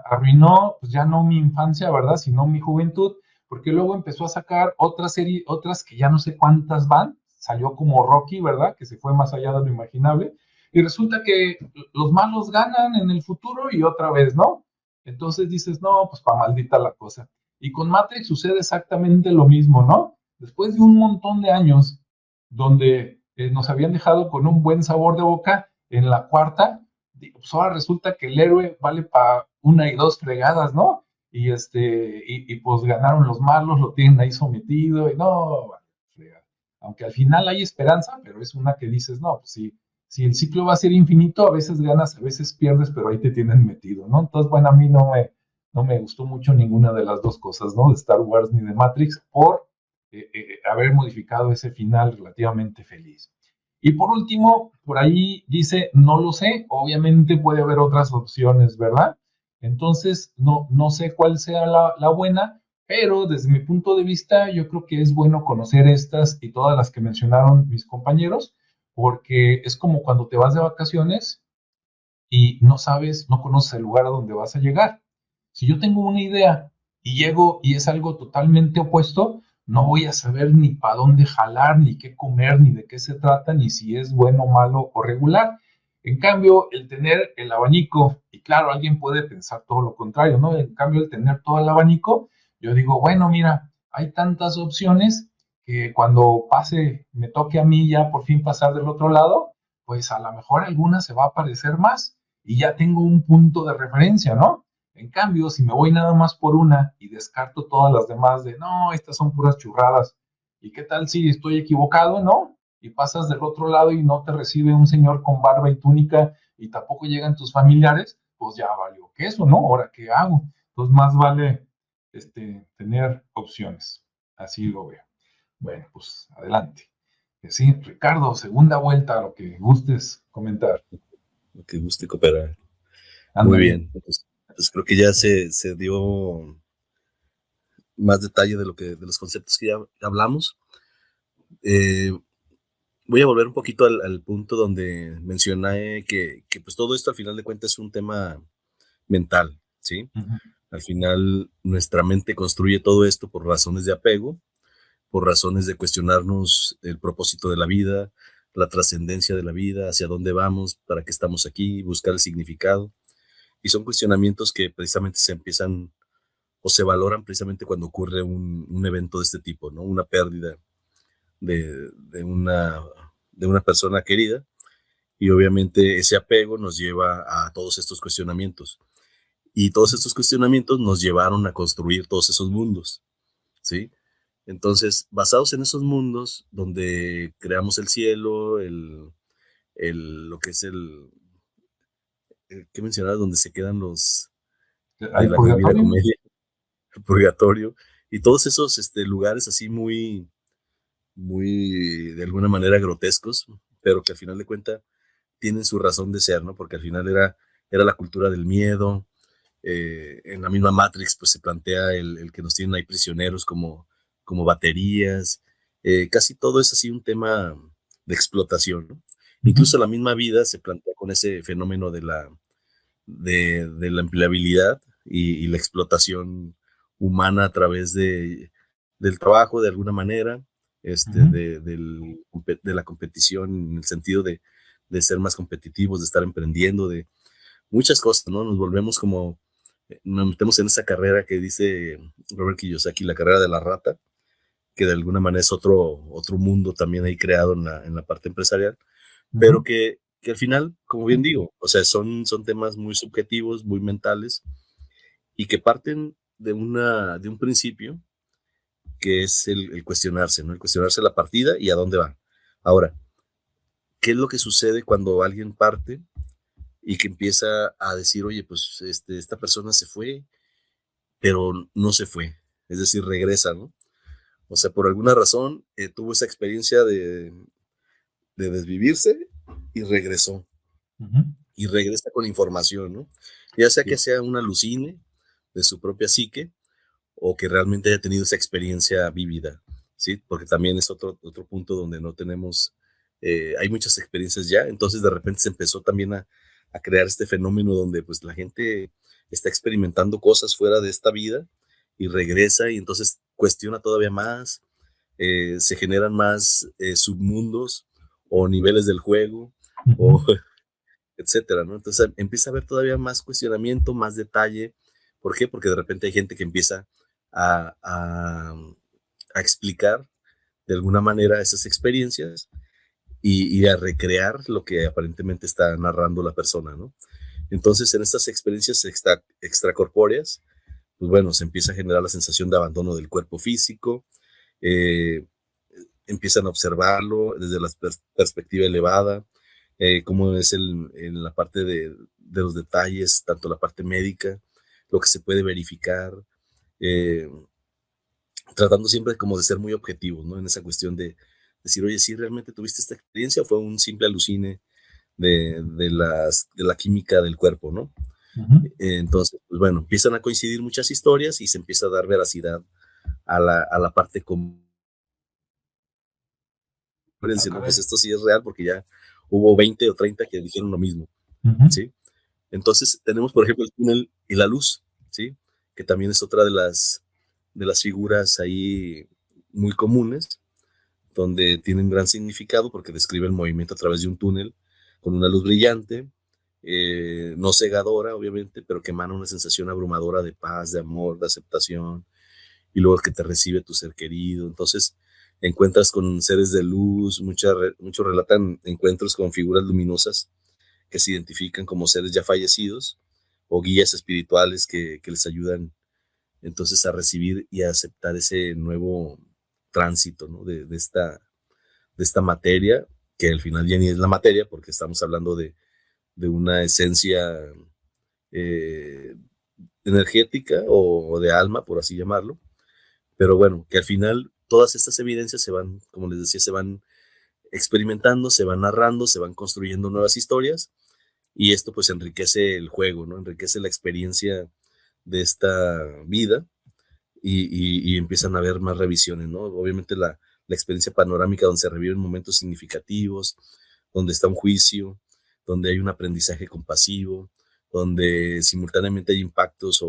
arruinó, pues ya no mi infancia, ¿verdad? Sino mi juventud, porque luego empezó a sacar otras series, otras que ya no sé cuántas van, salió como Rocky, ¿verdad? Que se fue más allá de lo imaginable, y resulta que los malos ganan en el futuro y otra vez, ¿no? Entonces dices, no, pues pa' maldita la cosa. Y con Matrix sucede exactamente lo mismo, ¿no? Después de un montón de años donde nos habían dejado con un buen sabor de boca, en la cuarta, pues ahora resulta que el héroe vale para una y dos fregadas, ¿no? Y pues ganaron los malos, lo tienen ahí sometido, y no, fregada. Aunque al final hay esperanza, pero es una que dices, no, pues si el ciclo va a ser infinito, a veces ganas, a veces pierdes, pero ahí te tienen metido, ¿no? Entonces, bueno, a mí no me gustó mucho ninguna de las dos cosas, ¿no? De Star Wars ni de Matrix, por haber modificado ese final relativamente feliz. Y por último, por ahí dice, no lo sé, obviamente puede haber otras opciones, ¿verdad? Entonces, no sé cuál sea la buena, pero desde mi punto de vista, yo creo que es bueno conocer estas y todas las que mencionaron mis compañeros, porque es como cuando te vas de vacaciones y no sabes, no conoces el lugar a donde vas a llegar. Si yo tengo una idea y llego y es algo totalmente opuesto, no voy a saber ni para dónde jalar, ni qué comer, ni de qué se trata, ni si es bueno, malo o regular. En cambio, el tener el abanico, y claro, alguien puede pensar todo lo contrario, ¿no? En cambio, el tener todo el abanico, yo digo, bueno, mira, hay tantas opciones que cuando pase, me toque a mí ya por fin pasar del otro lado, pues a lo mejor alguna se va a parecer más y ya tengo un punto de referencia, ¿no? En cambio, si me voy nada más por una y descarto todas las demás de, no, estas son puras churradas, ¿y qué tal si estoy equivocado, no? Y pasas del otro lado y no te recibe un señor con barba y túnica y tampoco llegan tus familiares, pues ya valió queso, ¿no? ¿Ahora qué hago? Entonces más vale tener opciones. Así lo veo. Bueno, pues adelante. Sí, Ricardo, segunda vuelta, lo que gustes comentar. Lo que guste cooperar. Muy Ándale. bien. Pues creo que ya se dio más detalle de los conceptos que ya hablamos. Voy a volver un poquito al punto donde mencioné que pues todo esto al final de cuentas es un tema mental, ¿sí? Uh-huh. Al final nuestra mente construye todo esto por razones de apego, por razones de cuestionarnos el propósito de la vida, la trascendencia de la vida, hacia dónde vamos, para qué estamos aquí, buscar el significado. Y son cuestionamientos que precisamente se empiezan o se valoran precisamente cuando ocurre un evento de este tipo, ¿no? Una pérdida de, de, una, de una persona querida. Y obviamente ese apego nos lleva a todos estos cuestionamientos. Y todos estos cuestionamientos nos llevaron a construir todos esos mundos, ¿sí? Entonces, basados en esos mundos donde creamos el cielo, lo que es el que mencionabas, donde se quedan los de ¿Hay la Divina purgatorio? Comedia, el purgatorio, y todos esos lugares así muy, de alguna manera grotescos, pero que al final de cuentas tienen su razón de ser, ¿no? Porque al final era la cultura del miedo. En la misma Matrix, pues se plantea el que nos tienen ahí prisioneros como baterías. Casi todo es así un tema de explotación, ¿no? Uh-huh. Incluso la misma vida se plantea con ese fenómeno de la empleabilidad y la explotación humana a través del trabajo, de alguna manera, Uh-huh. de la competición en el sentido de ser más competitivos, de estar emprendiendo, de muchas cosas, ¿no? Nos metemos en esa carrera que dice Robert Kiyosaki, la carrera de la rata, que de alguna manera es otro mundo también ahí creado en la parte empresarial, pero Uh-huh. que al final, como bien digo, o sea, son temas muy subjetivos, muy mentales, y que parten de un principio que es el cuestionarse, ¿no? El cuestionarse la partida y a dónde va. Ahora, ¿qué es lo que sucede cuando alguien parte y que empieza a decir, oye, pues esta persona se fue, pero no se fue? Es decir, regresa, ¿no? O sea, por alguna razón tuvo esa experiencia de desvivirse y regresó. Uh-huh. Y regresa con información, ¿no? Ya sea que Sí. sea un alucine de su propia psique o que realmente haya tenido esa experiencia vívida, ¿sí? Porque también es otro punto donde no tenemos, hay muchas experiencias ya, entonces de repente se empezó también a crear este fenómeno donde pues la gente está experimentando cosas fuera de esta vida y regresa y entonces cuestiona todavía más, se generan más submundos o niveles del juego Uh-huh. o etcétera, ¿no? Entonces empieza a haber todavía más cuestionamiento, más detalle. ¿Por qué? Porque de repente hay gente que empieza a, a, a explicar de alguna manera esas experiencias y a recrear lo que aparentemente está narrando la persona, ¿no? Entonces, en estas experiencias extracorpóreas, pues bueno, se empieza a generar la sensación de abandono del cuerpo físico, eh, empiezan a observarlo desde la perspectiva elevada, cómo es en la parte de los detalles, tanto la parte médica, lo que se puede verificar, eh, tratando siempre como de ser muy objetivos, ¿no? En esa cuestión de decir, oye, ¿sí realmente tuviste esta experiencia o fue un simple alucine de la química del cuerpo, ¿no? Uh-huh. Entonces, pues bueno, empiezan a coincidir muchas historias y se empieza a dar veracidad a la parte común. Ah, ¿No? Pues caray. esto sí es real porque ya hubo 20 o 30 que dijeron lo mismo, Uh-huh. ¿sí? Entonces tenemos, por ejemplo, el túnel y la luz, ¿sí? Que también es otra de las figuras ahí muy comunes, donde tiene un gran significado porque describe el movimiento a través de un túnel con una luz brillante, no cegadora, obviamente, pero que emana una sensación abrumadora de paz, de amor, de aceptación, y luego que te recibe tu ser querido. Entonces, encuentras con seres de luz, muchos relatan encuentros con figuras luminosas que se identifican como seres ya fallecidos o guías espirituales que les ayudan entonces a recibir y a aceptar ese nuevo tránsito, ¿no? de esta materia, que al final ya ni es la materia, porque estamos hablando de una esencia eh, energética o de alma, por así llamarlo, pero bueno, que al final todas estas evidencias se van, como les decía, se van experimentando, se van narrando, se van construyendo nuevas historias, y esto pues enriquece el juego, ¿no? Enriquece la experiencia de esta vida, y empiezan a haber más revisiones, ¿no? Obviamente la experiencia panorámica donde se reviven momentos significativos, donde está un juicio, donde hay un aprendizaje compasivo, donde simultáneamente hay impactos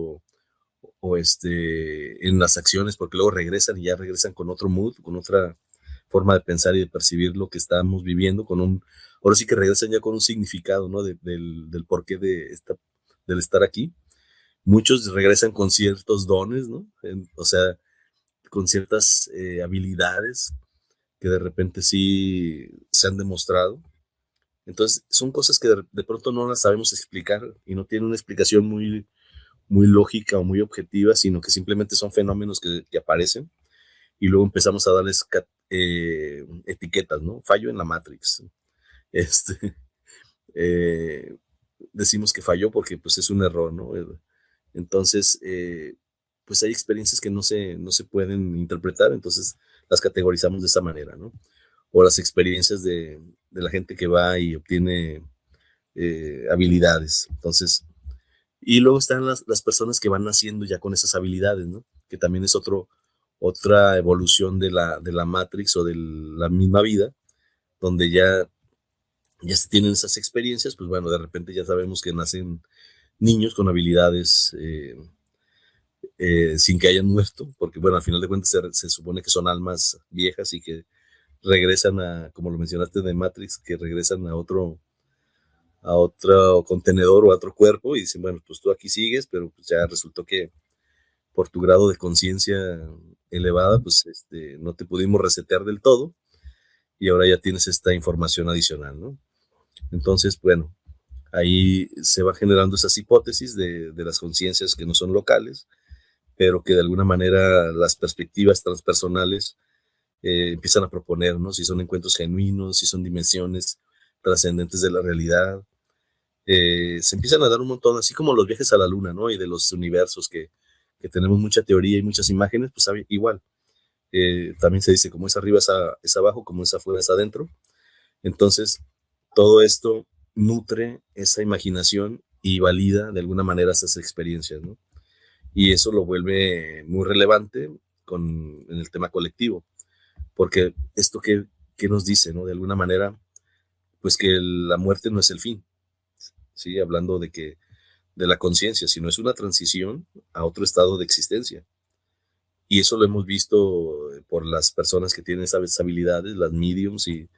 en las acciones, porque luego regresan y ya regresan con otro mood, con otra forma de pensar y de percibir lo que estamos viviendo, ahora sí que regresan ya con un significado, ¿no? Del porqué del estar aquí. Muchos regresan con ciertos dones, ¿no? O sea, con ciertas habilidades que de repente sí se han demostrado. Entonces, son cosas que de pronto no las sabemos explicar y no tienen una explicación muy, muy lógica o muy objetiva, sino que simplemente son fenómenos que aparecen y luego empezamos a darles etiquetas, ¿no? Fallo en la Matrix. Este, eh, Decimos que falló porque pues es un error, ¿no? Entonces, pues hay experiencias que no se pueden interpretar, entonces las categorizamos de esa manera, ¿no? O las experiencias de la gente que va y obtiene habilidades. Entonces, y luego están las personas que van naciendo ya con esas habilidades, ¿no? Que también es otra evolución de la Matrix o de la misma vida, donde ya se tienen esas experiencias, pues bueno, de repente ya sabemos que nacen niños con habilidades sin que hayan muerto, porque bueno, al final de cuentas se supone que son almas viejas y que regresan como lo mencionaste de Matrix, que regresan a otro contenedor o a otro cuerpo y dicen, bueno, pues tú aquí sigues, pero pues ya resultó que por tu grado de conciencia elevada, pues no te pudimos resetear del todo y ahora ya tienes esta información adicional, ¿no? Entonces, bueno, ahí se va generando esas hipótesis de las conciencias que no son locales, pero que de alguna manera las perspectivas transpersonales empiezan a proponer, ¿no? Si son encuentros genuinos, si son dimensiones trascendentes de la realidad. Se empiezan a dar un montón, así como los viajes a la luna, ¿no? Y de los universos que tenemos mucha teoría y muchas imágenes, pues igual. También se dice, como es arriba es abajo, como es afuera es adentro. Entonces, todo esto nutre esa imaginación y valida de alguna manera esas experiencias, ¿no? Y eso lo vuelve muy relevante en el tema colectivo, porque esto que nos dice, ¿no? De alguna manera, pues que la muerte no es el fin, ¿sí? Hablando de la conciencia, sino es una transición a otro estado de existencia. Y eso lo hemos visto por las personas que tienen esas habilidades, las mediums y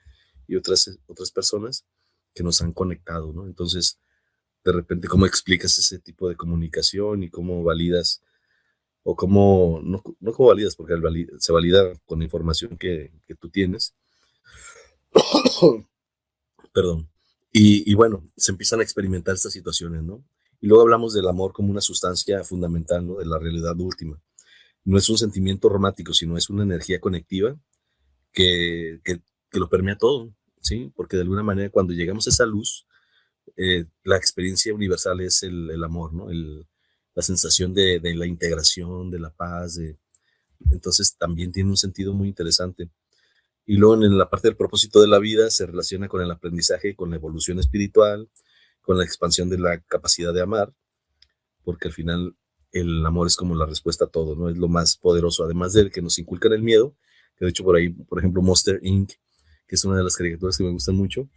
otras personas que nos han conectado, ¿no? Entonces, de repente, ¿cómo explicas ese tipo de comunicación y cómo validas, o no cómo validas, porque se valida con la información que tú tienes? Perdón. Y bueno, se empiezan a experimentar estas situaciones, ¿no? Y luego hablamos del amor como una sustancia fundamental, ¿no? De la realidad última. No es un sentimiento romántico, sino es una energía conectiva que lo permea todo, ¿sí? Porque de alguna manera cuando llegamos a esa luz, la experiencia universal es el amor, ¿no? La sensación de la integración, de la paz, entonces también tiene un sentido muy interesante. Y luego en la parte del propósito de la vida se relaciona con el aprendizaje, con la evolución espiritual, con la expansión de la capacidad de amar, porque al final el amor es como la respuesta a todo, ¿no? Es lo más poderoso, además del que nos inculcan el miedo, que de hecho por ahí, por ejemplo, Monster Inc., que es una de las caricaturas que me gustan mucho,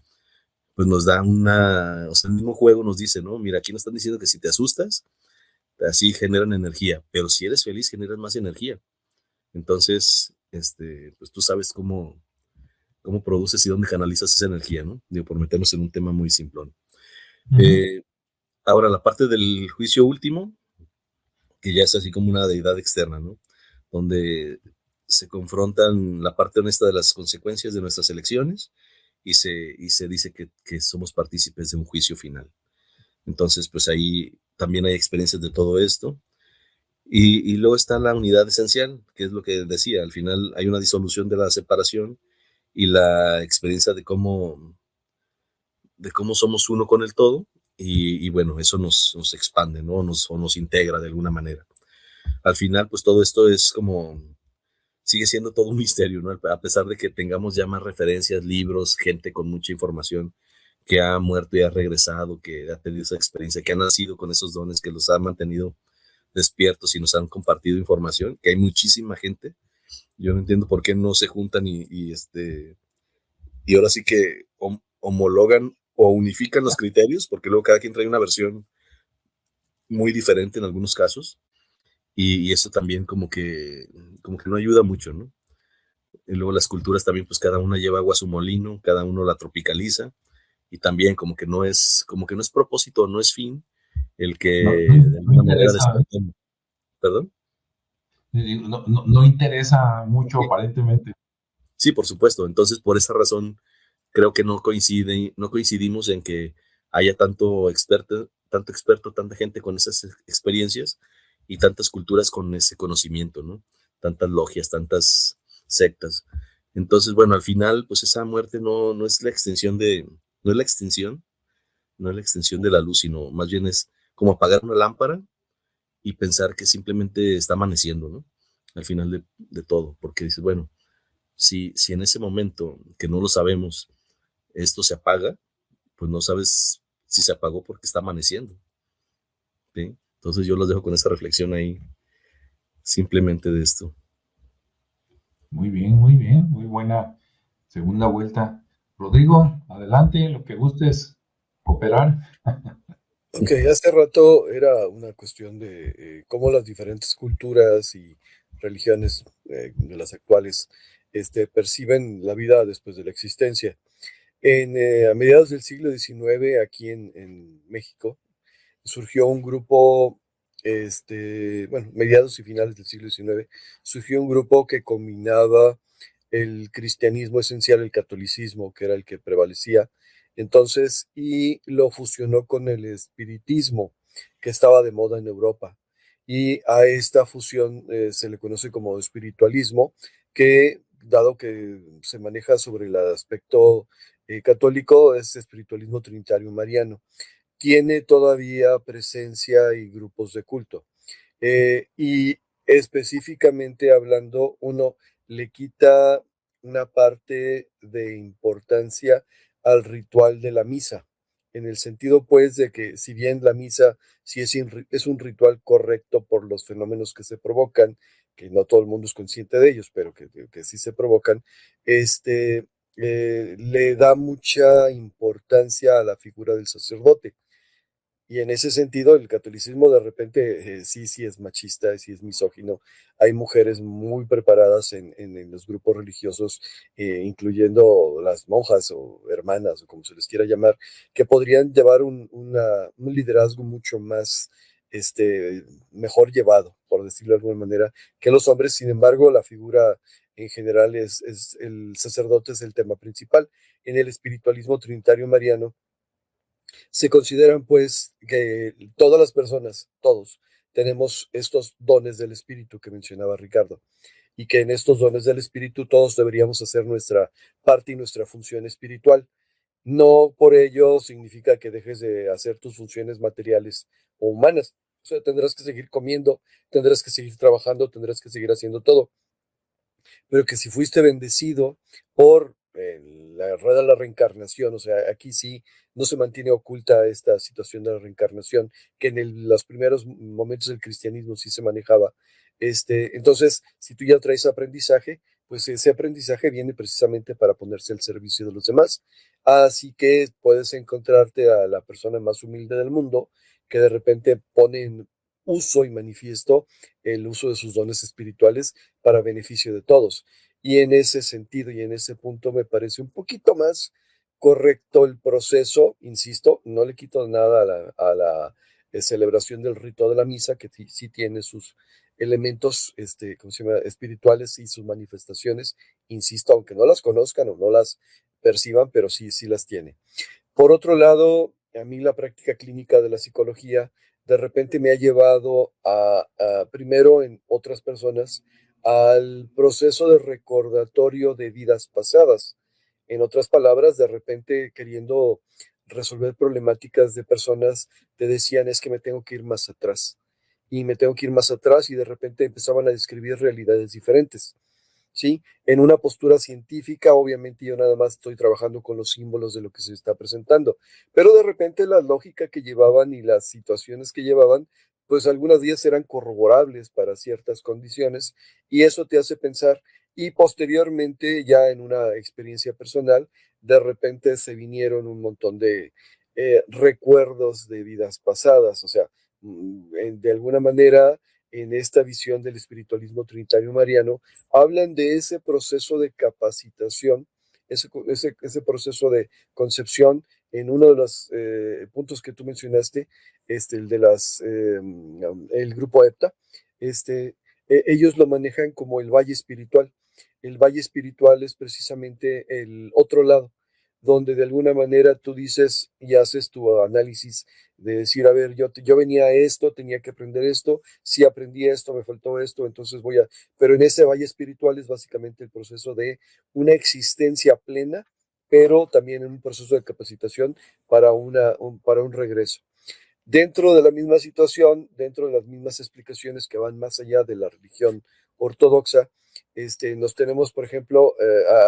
pues nos da o sea, el mismo juego nos dice, ¿no? Mira, aquí nos están diciendo que si te asustas, así generan energía, pero si eres feliz, generas más energía. Entonces, pues tú sabes cómo produces y dónde canalizas esa energía, ¿no? Digo, por meternos en un tema muy simplón. Ujú. Ahora, la parte del juicio último, que ya es así como una deidad externa, ¿no? Donde se confrontan la parte honesta de las consecuencias de nuestras elecciones y se dice que somos partícipes de un juicio final. Entonces, pues ahí también hay experiencias de todo esto. Y luego está la unidad esencial, que es lo que decía, al final hay una disolución de la separación y la experiencia de cómo somos uno con el todo, y bueno, eso nos expande, ¿no? O nos integra de alguna manera. Al final, pues todo esto es como, sigue siendo todo un misterio, ¿no? A pesar de que tengamos ya más referencias, libros, gente con mucha información que ha muerto y ha regresado, que ha tenido esa experiencia, que ha nacido con esos dones, que los ha mantenido despiertos y nos han compartido información, que hay muchísima gente. Yo no entiendo por qué no se juntan y ahora sí que homologan o unifican los criterios, porque luego cada quien trae una versión muy diferente en algunos casos, y eso también como que no ayuda mucho, ¿no? Y luego las culturas también, pues cada una lleva agua a su molino, cada uno la tropicaliza, y también como que no es propósito, no es fin el que No, de no alguna manera interesa, despertemos. ¿Perdón? no interesa mucho Sí, aparentemente. sí, por supuesto. Entonces, por esa razón, creo que no coincidimos en que haya tanto experto, tanta gente con esas experiencias y tantas culturas con ese conocimiento, ¿no? Tantas logias, tantas sectas. Entonces, bueno, al final, pues esa muerte no es la extensión no es la extensión, no es la extensión de la luz, sino más bien es como apagar una lámpara y pensar que simplemente está amaneciendo, ¿no? Al final de todo, porque dices, bueno, si en ese momento que no lo sabemos, esto se apaga, pues no sabes si se apagó porque está amaneciendo, ¿sí? Entonces yo los dejo con esa reflexión ahí, simplemente de esto. Muy bien, muy buena segunda vuelta. Rodrigo, adelante, lo que gustes cooperar. Ok, hace rato era una cuestión de cómo las diferentes culturas y religiones de las actuales perciben la vida después de la existencia. A mediados del siglo XIX, aquí en México, surgió un grupo, bueno, mediados y finales del siglo XIX, surgió un grupo que combinaba el cristianismo esencial, el catolicismo, que era el que prevalecía entonces, y lo fusionó con el espiritismo, que estaba de moda en Europa. Y a esta fusión se le conoce como espiritualismo, que dado que se maneja sobre el aspecto católico, es espiritualismo trinitario mariano, tiene todavía presencia y grupos de culto. Y específicamente hablando, uno le quita una parte de importancia al ritual de la misa, en el sentido pues de que si bien la misa sí es un ritual correcto por los fenómenos que se provocan, que no todo el mundo es consciente de ellos, pero que sí se provocan, este, le da mucha importancia a la figura del sacerdote. Y en ese sentido, el catolicismo de repente sí es machista, sí es misógino. Hay mujeres muy preparadas en los grupos religiosos, incluyendo las monjas o hermanas, o como se les quiera llamar, que podrían llevar un liderazgo mucho más, mejor llevado, por decirlo de alguna manera, que los hombres. Sin embargo, la figura en general es el sacerdote es el tema principal. En el espiritualismo trinitario mariano, se consideran pues que todas las personas, todos, tenemos estos dones del espíritu que mencionaba Ricardo, y que en estos dones del espíritu todos deberíamos hacer nuestra parte y nuestra función espiritual. No por ello significa que dejes de hacer tus funciones materiales o humanas. O sea, tendrás que seguir comiendo, tendrás que seguir trabajando, tendrás que seguir haciendo todo, pero que si fuiste bendecido por la rueda de la reencarnación, o sea, aquí sí no se mantiene oculta esta situación de la reencarnación, que los primeros momentos del cristianismo sí se manejaba. Entonces, si tú ya traes aprendizaje, pues ese aprendizaje viene precisamente para ponerse al servicio de los demás. Así que puedes encontrarte a la persona más humilde del mundo que de repente pone en uso y manifiesto el uso de sus dones espirituales para beneficio de todos. Y en ese sentido y en ese punto me parece un poquito más correcto el proceso, insisto, no le quito nada a la celebración del rito de la misa, que sí tiene sus elementos ¿cómo se llama? Espirituales y sus manifestaciones, insisto, aunque no las conozcan o no las perciban, pero sí las tiene. Por otro lado, a mí la práctica clínica de la psicología de repente me ha llevado primero en otras personas, al proceso de recordatorio de vidas pasadas. En otras palabras, de repente queriendo resolver problemáticas de personas, te decían es que me tengo que ir más atrás. Y me tengo que ir más atrás y de repente empezaban a describir realidades diferentes. ¿Sí? En una postura científica, obviamente yo nada más estoy trabajando con los símbolos de lo que se está presentando, pero de repente la lógica que llevaban y las situaciones que llevaban, pues algunas días eran corroborables para ciertas condiciones y eso te hace pensar y posteriormente ya en una experiencia personal, de repente se vinieron un montón de recuerdos de vidas pasadas, o sea, de alguna manera en esta visión del espiritualismo trinitario mariano, hablan de ese proceso de capacitación, ese proceso de concepción en uno de los puntos que tú mencionaste, el grupo EPTA, ellos lo manejan como el valle espiritual. El valle espiritual es precisamente el otro lado, donde de alguna manera tú dices y haces tu análisis de decir, a ver, yo venía a esto, tenía que aprender esto, si aprendí esto, me faltó esto, entonces voy a... Pero en ese valle espiritual es básicamente el proceso de una existencia plena, pero también en un proceso de capacitación para para un regreso. Dentro de la misma situación, dentro de las mismas explicaciones que van más allá de la religión ortodoxa, nos tenemos, por ejemplo,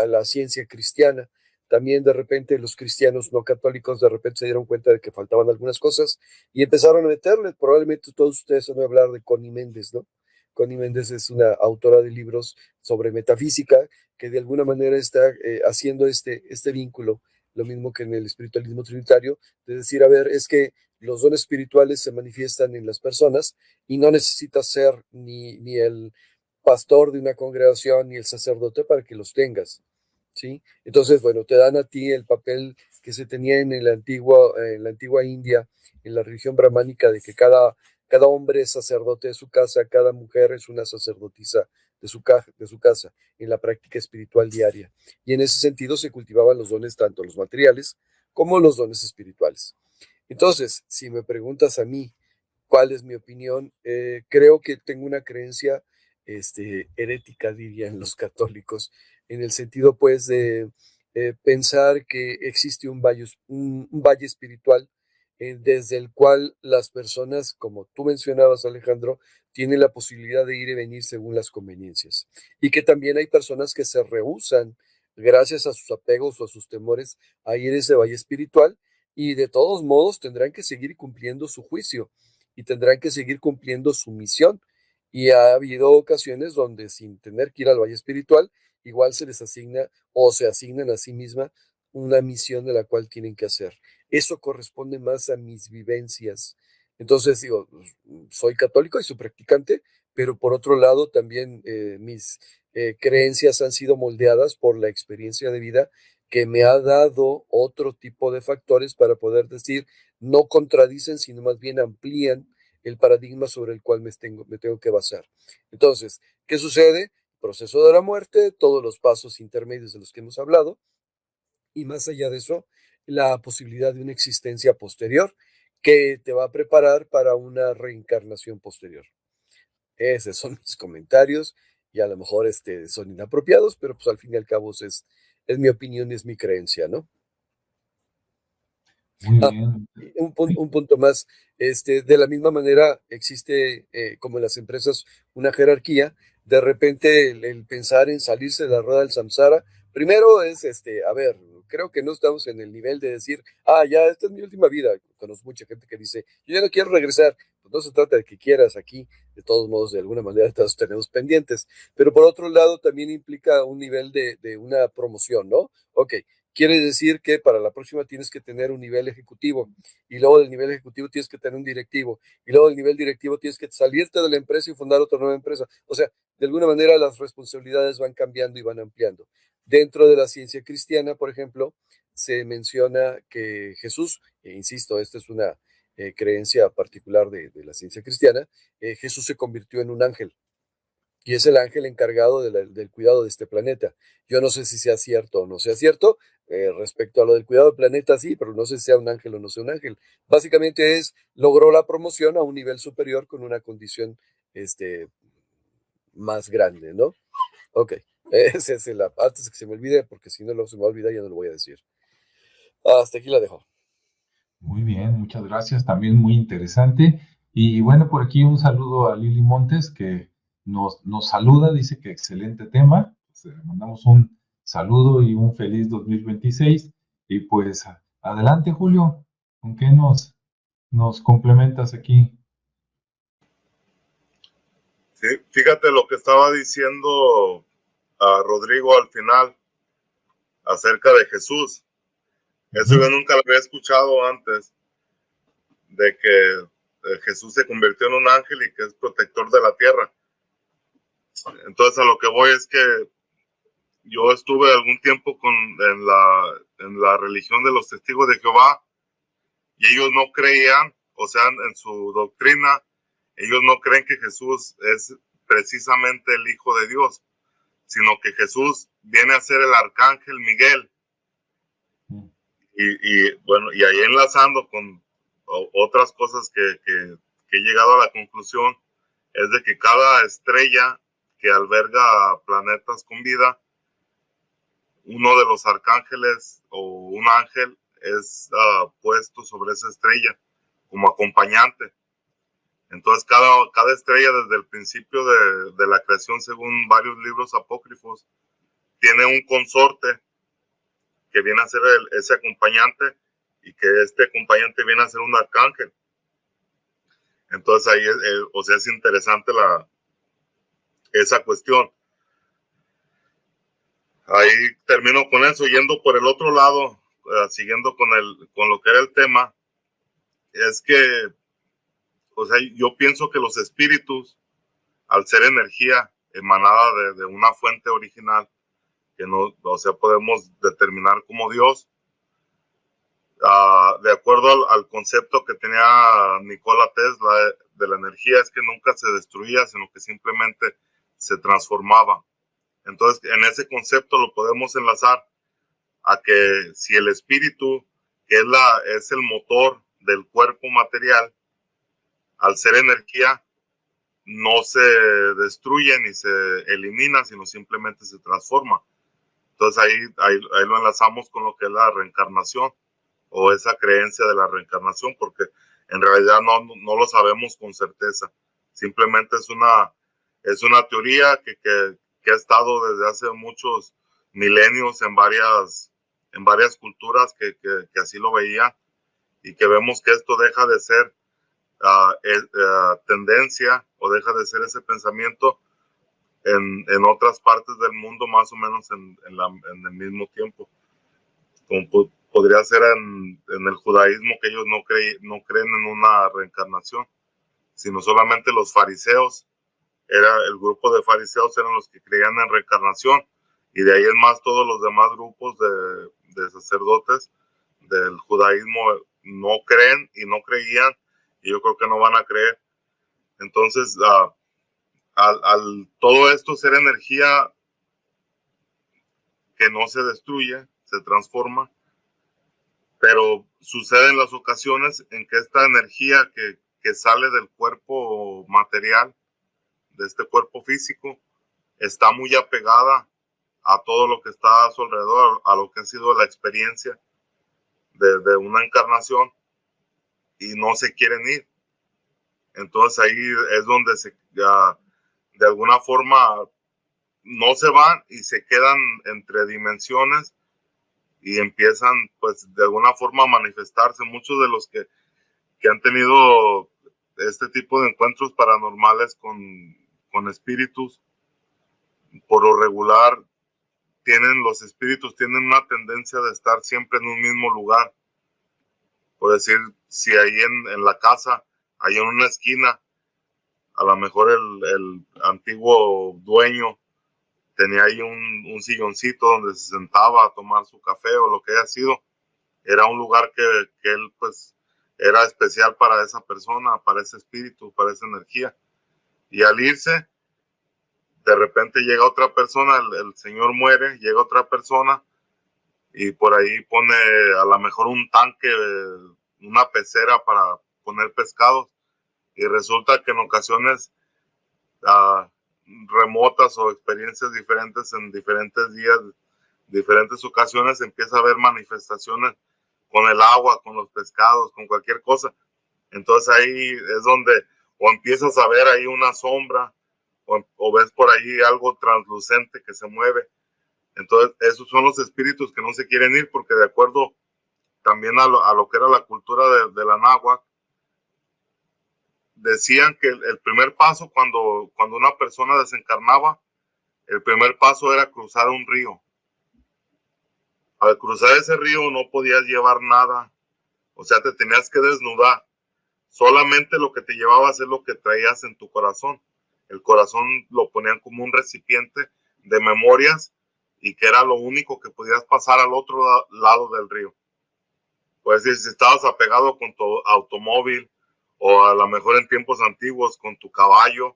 a la ciencia cristiana. También de repente los cristianos no católicos de repente se dieron cuenta de que faltaban algunas cosas y empezaron a meterle. Probablemente todos ustedes han oído hablar de Connie Méndez, ¿no? Connie Méndez es una autora de libros sobre metafísica que de alguna manera está haciendo este vínculo, lo mismo que en el espiritualismo trinitario, de decir, a ver, es que los dones espirituales se manifiestan en las personas y no necesitas ser ni el pastor de una congregación ni el sacerdote para que los tengas, ¿sí? Entonces, bueno, te dan a ti el papel que se tenía en la antigua India, en la religión brahmánica, de que cada hombre es sacerdote de su casa, cada mujer es una sacerdotisa de su casa, en la práctica espiritual diaria. Y en ese sentido se cultivaban los dones, tanto los materiales como los dones espirituales. Entonces, si me preguntas a mí cuál es mi opinión, creo que tengo una creencia herética, dirían los católicos, en el sentido pues de pensar que existe un valle espiritual desde el cual las personas, como tú mencionabas, Alejandro, tienen la posibilidad de ir y venir según las conveniencias. Y que también hay personas que se rehúsan, gracias a sus apegos o a sus temores, a ir a ese valle espiritual y de todos modos tendrán que seguir cumpliendo su juicio y tendrán que seguir cumpliendo su misión. Y ha habido ocasiones donde sin tener que ir al valle espiritual, igual se les asigna o se asignan a sí misma una misión de la cual tienen que hacer. Eso corresponde más a mis vivencias. Entonces digo, soy católico y soy practicante, pero por otro lado también mis creencias han sido moldeadas por la experiencia de vida que me ha dado otro tipo de factores para poder decir, no contradicen, sino más bien amplían el paradigma sobre el cual me tengo que basar. Entonces, ¿qué sucede? Proceso de la muerte, todos los pasos intermedios de los que hemos hablado, y más allá de eso, la posibilidad de una existencia posterior que te va a preparar para una reencarnación posterior. Esos son mis comentarios y a lo mejor son inapropiados, pero pues al fin y al cabo es mi opinión, es mi creencia, ¿no? Muy Ah, bien. y un punto más, de la misma manera existe, como en las empresas, una jerarquía. De repente el pensar en salirse de la rueda del samsara, primero es, a ver, creo que no estamos en el nivel de decir, ya, esta es mi última vida. Conozco mucha gente que dice, yo ya no quiero regresar. Pues no se trata de que quieras aquí, de todos modos, de alguna manera, todos tenemos pendientes. Pero por otro lado, también implica un nivel de una promoción, ¿no? Ok, quiere decir que para la próxima tienes que tener un nivel ejecutivo, y luego del nivel ejecutivo tienes que tener un directivo, y luego del nivel directivo tienes que salirte de la empresa y fundar otra nueva empresa. O sea, de alguna manera las responsabilidades van cambiando y van ampliando. Dentro de la ciencia cristiana, por ejemplo, se menciona que Jesús, e insisto, esta es una creencia particular de la ciencia cristiana, Jesús se convirtió en un ángel y es el ángel encargado del cuidado de este planeta. Yo no sé si sea cierto o no sea cierto, respecto a lo del cuidado del planeta, sí, pero no sé si sea un ángel o no sea un ángel. Básicamente logró la promoción a un nivel superior con una condición este, más grande, ¿no? Ok, esa es antes de que se me olvide, porque si no se me olvida ya no lo voy a decir. Hasta aquí la dejo. Muy bien, muchas gracias. También muy interesante. Y bueno, por aquí un saludo a Lili Montes que nos saluda, dice que excelente tema. Pues, le mandamos un saludo y un feliz 2026. Y pues adelante, Julio, ¿con qué nos complementas aquí? Sí, fíjate lo que estaba diciendo a Rodrigo al final acerca de Jesús. Eso yo nunca lo había escuchado antes, de que Jesús se convirtió en un ángel y que es protector de la tierra. Entonces a lo que voy es que yo estuve algún tiempo en la religión de los testigos de Jehová y ellos no creían, o sea, en su doctrina, ellos no creen que Jesús es precisamente el Hijo de Dios, sino que Jesús viene a ser el arcángel Miguel. Y bueno, y ahí enlazando con otras cosas que he llegado a la conclusión, es de que cada estrella que alberga planetas con vida, uno de los arcángeles o un ángel es puesto sobre esa estrella como acompañante. Entonces cada estrella desde el principio de la creación, según varios libros apócrifos, tiene un consorte que viene a ser ese acompañante y que este acompañante viene a ser un arcángel. Entonces ahí o sea, es interesante esa cuestión. Ahí termino con eso, yendo por el otro lado, siguiendo con lo que era el tema, es que, o sea, yo pienso que los espíritus, al ser energía emanada de una fuente original, que no, o sea, podemos determinar como Dios, de acuerdo al concepto que tenía Nikola Tesla de la energía, es que nunca se destruía, sino que simplemente se transformaba. Entonces, en ese concepto lo podemos enlazar a que si el espíritu, que es el motor del cuerpo material, al ser energía, no se destruye ni se elimina, sino simplemente se transforma. Entonces ahí lo enlazamos con lo que es la reencarnación o esa creencia de la reencarnación, porque en realidad no lo sabemos con certeza. Simplemente es una teoría que ha estado desde hace muchos milenios en varias culturas que así lo veían, y que vemos que esto deja de ser tendencia o deja de ser ese pensamiento en otras partes del mundo, más o menos en el mismo tiempo. Como podría ser en el judaísmo, que ellos no creen en una reencarnación, sino solamente los fariseos. El grupo de fariseos eran los que creían en reencarnación, y de ahí en más todos los demás grupos de sacerdotes del judaísmo no creen y no creían, y yo creo que no van a creer. Entonces, al todo esto ser energía que no se destruye, se transforma, pero sucede en las ocasiones en que esta energía que sale del cuerpo material, de este cuerpo físico, está muy apegada a todo lo que está a su alrededor, a lo que ha sido la experiencia de una encarnación, y no se quieren ir. Entonces ahí es donde de alguna forma no se van y se quedan entre dimensiones y empiezan pues de alguna forma a manifestarse. Muchos de los que han tenido este tipo de encuentros paranormales con espíritus, por lo regular, los espíritus tienen una tendencia de estar siempre en un mismo lugar. Por decir, si ahí en la casa, ahí en una esquina, a lo mejor el antiguo dueño tenía ahí un silloncito donde se sentaba a tomar su café o lo que haya sido. Era un lugar que él pues era especial para esa persona, para ese espíritu, para esa energía. Y al irse, de repente llega otra persona, el señor muere, llega otra persona y por ahí pone a lo mejor un tanque, una pecera para poner pescados, y resulta que en ocasiones remotas o experiencias diferentes en diferentes días, diferentes ocasiones, empieza a haber manifestaciones con el agua, con los pescados, con cualquier cosa. Entonces ahí es donde o empiezas a ver ahí una sombra o ves por ahí algo translucente que se mueve. Entonces esos son los espíritus que no se quieren ir, porque de acuerdo también a lo que era la cultura de la náhuatl, decían que el primer paso cuando una persona desencarnaba, el primer paso era cruzar un río. Al cruzar ese río no podías llevar nada, o sea, te tenías que desnudar. Solamente lo que te llevabas es lo que traías en tu corazón. El corazón lo ponían como un recipiente de memorias y que era lo único que podías pasar al otro lado del río. Pues si estabas apegado con tu automóvil o a lo mejor en tiempos antiguos con tu caballo,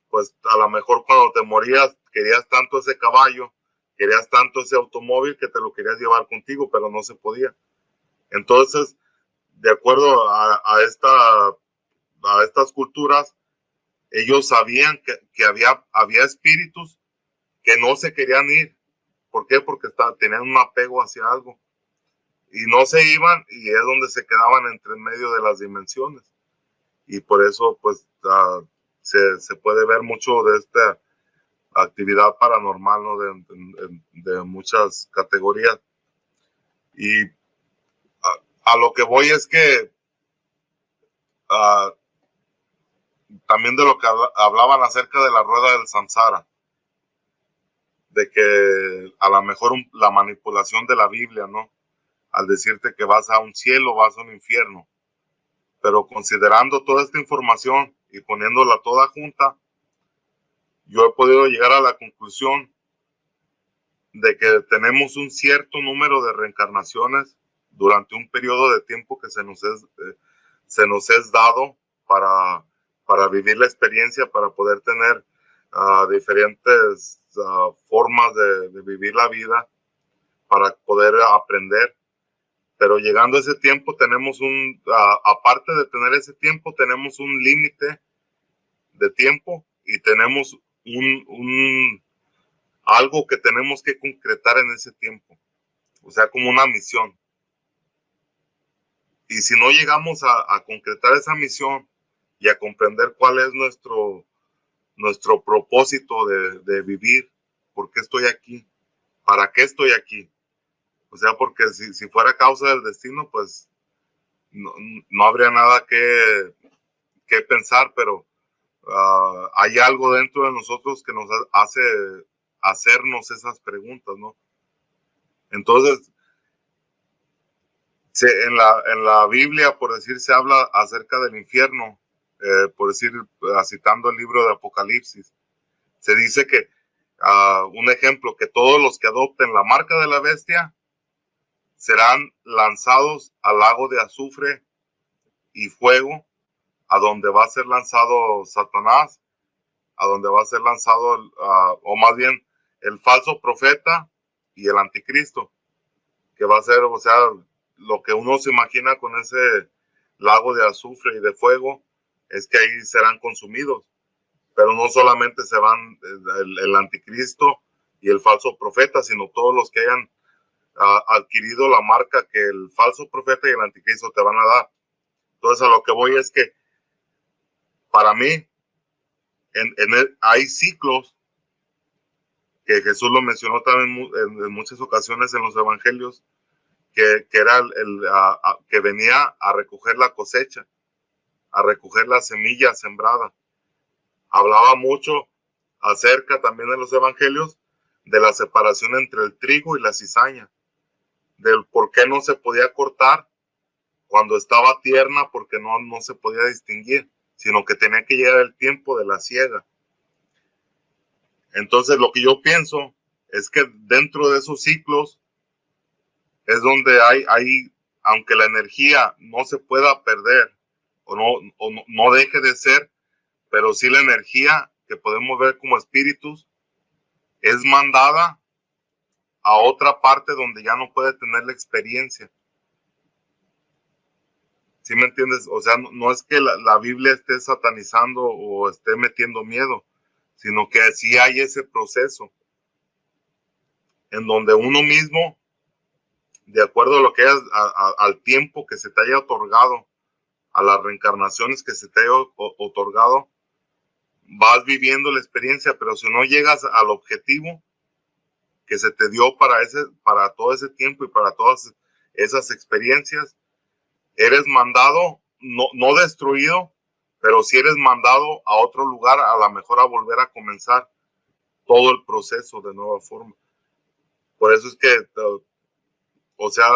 pues a lo mejor cuando te morías querías tanto ese caballo, querías tanto ese automóvil que te lo querías llevar contigo, pero no se podía. Entonces, de acuerdo a estas culturas, ellos sabían que había espíritus que no se querían ir. ¿Por qué? Porque tenían un apego hacia algo. Y no se iban, y es donde se quedaban entre medio de las dimensiones. Y por eso, pues, se puede ver mucho de esta actividad paranormal, ¿no? De muchas categorías. Y a lo que voy es que también de lo que hablaban acerca de la rueda del samsara, de que a lo mejor la manipulación de la Biblia, ¿no? Al decirte que vas a un cielo, vas a un infierno. Pero considerando toda esta información y poniéndola toda junta, yo he podido llegar a la conclusión de que tenemos un cierto número de reencarnaciones durante un periodo de tiempo que se nos es dado para vivir la experiencia, para poder tener diferentes formas de vivir la vida, para poder aprender. Pero llegando a ese tiempo tenemos aparte de tener ese tiempo, tenemos un límite de tiempo y tenemos algo que tenemos que concretar en ese tiempo. O sea, como una misión. Y si no llegamos a concretar esa misión y a comprender cuál es nuestro propósito de vivir, ¿por qué estoy aquí? ¿Para qué estoy aquí? O sea, porque si fuera causa del destino, pues no habría nada que pensar, pero hay algo dentro de nosotros que nos hace hacernos esas preguntas, ¿no? Entonces, en la Biblia, por decir, se habla acerca del infierno, por decir, citando el libro de Apocalipsis, se dice que, un ejemplo, que todos los que adopten la marca de la bestia serán lanzados al lago de azufre y fuego, a donde va a ser lanzado Satanás, a donde va a ser lanzado, o más bien, el falso profeta y el anticristo, que va a ser, o sea, lo que uno se imagina con ese lago de azufre y de fuego, es que ahí serán consumidos. Pero no solamente se van el anticristo y el falso profeta, sino todos los que hayan adquirido la marca que el falso profeta y el anticristo te van a dar. Entonces a lo que voy es que para mí hay ciclos que Jesús lo mencionó también en muchas ocasiones en los evangelios, que era que venía a recoger la cosecha, a recoger la semilla sembrada. Hablaba mucho acerca también en los evangelios de la separación entre el trigo y la cizaña, del por qué no se podía cortar cuando estaba tierna, porque no se podía distinguir, sino que tenía que llegar el tiempo de la siega. Entonces lo que yo pienso es que dentro de esos ciclos es donde hay aunque la energía no se pueda perder o no deje de ser, pero sí la energía que podemos ver como espíritus es mandada a otra parte donde ya no puede tener la experiencia. ¿Sí me entiendes? O sea, no es que la Biblia esté satanizando o esté metiendo miedo, sino que sí hay ese proceso en donde uno mismo, de acuerdo a lo que al tiempo que se te haya otorgado, a las reencarnaciones que se te haya otorgado, vas viviendo la experiencia, pero si no llegas al objetivo que se te dio para todo ese tiempo y para todas esas experiencias, eres mandado, no destruido, pero sí eres mandado a otro lugar, a lo mejor a volver a comenzar todo el proceso de nueva forma. Por eso es que, o sea,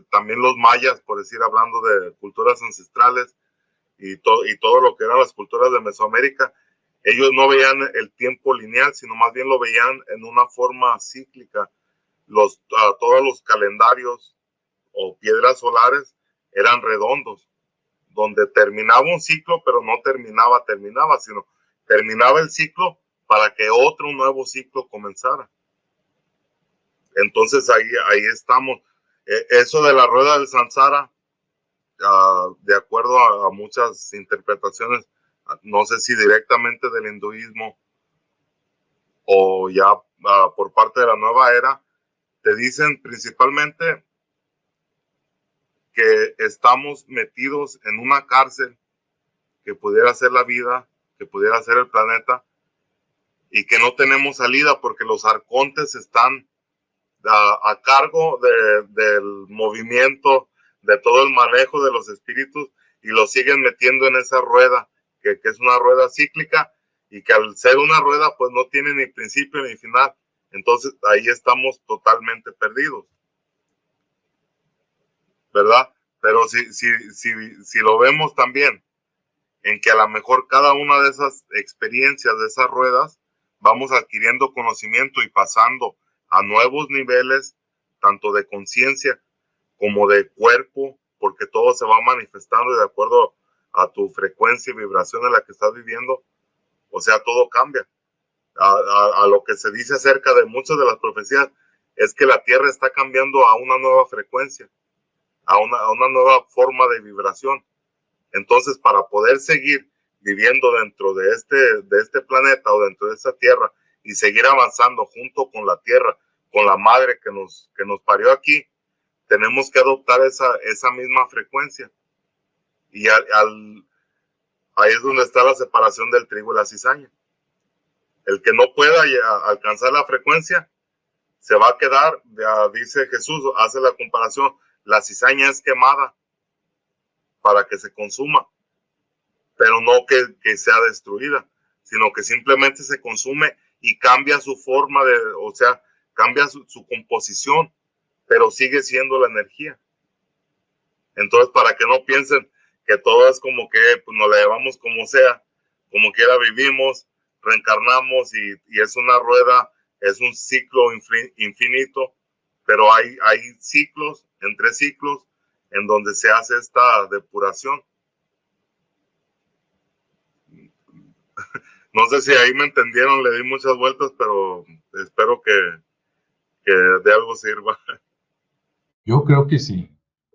también los mayas, por decir, hablando de culturas ancestrales y todo lo que eran las culturas de Mesoamérica, ellos no veían el tiempo lineal, sino más bien lo veían en una forma cíclica. Todos los calendarios o piedras solares eran redondos, donde terminaba un ciclo, pero no terminaba, sino terminaba el ciclo para que otro nuevo ciclo comenzara. Entonces ahí estamos. Eso de la rueda del samsara, de acuerdo a muchas interpretaciones, no sé si directamente del hinduismo o ya por parte de la nueva era, te dicen principalmente que estamos metidos en una cárcel que pudiera ser la vida, que pudiera ser el planeta, y que no tenemos salida porque los arcontes están a cargo del movimiento, de todo el manejo de los espíritus, y los siguen metiendo en esa rueda, que es una rueda cíclica, y que al ser una rueda pues no tiene ni principio ni final. Entonces ahí estamos totalmente perdidos, ¿verdad? Pero si lo vemos también en que a lo mejor cada una de esas experiencias, de esas ruedas, vamos adquiriendo conocimiento y pasando a nuevos niveles, tanto de conciencia como de cuerpo, porque todo se va manifestando de acuerdo a tu frecuencia y vibración en la que estás viviendo. O sea, todo cambia. A lo que se dice acerca de muchas de las profecías es que la Tierra está cambiando a una nueva frecuencia, a una nueva forma de vibración. Entonces, para poder seguir viviendo dentro de este planeta o dentro de esta Tierra y seguir avanzando junto con la Tierra, con la madre que nos parió aquí, tenemos que adoptar esa misma frecuencia. Y ahí es donde está la separación del trigo y la cizaña. El que no pueda alcanzar la frecuencia se va a quedar, dice Jesús, hace la comparación, la cizaña es quemada para que se consuma, pero no que sea destruida, sino que simplemente se consume y cambia su forma o sea, cambia su composición, pero sigue siendo la energía. Entonces, para que no piensen que todo es como que pues, nos la llevamos como sea, como quiera vivimos, reencarnamos y es una rueda, es un ciclo infinito, pero hay ciclos, entre ciclos, en donde se hace esta depuración. No sé si ahí me entendieron, le di muchas vueltas, pero espero que de algo sirva. Yo creo que sí.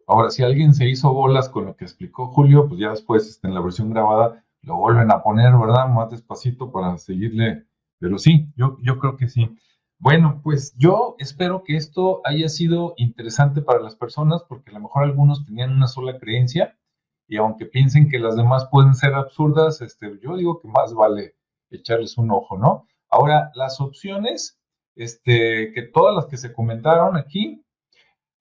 Ahora, si alguien se hizo bolas con lo que explicó Julio, pues ya después en la versión grabada lo vuelven a poner, ¿verdad? Más despacito para seguirle. Pero sí, yo creo que sí. Bueno, pues yo espero que esto haya sido interesante para las personas, porque a lo mejor algunos tenían una sola creencia y aunque piensen que las demás pueden ser absurdas, yo digo que más vale echarles un ojo, ¿no? Ahora, las opciones, que todas las que se comentaron aquí,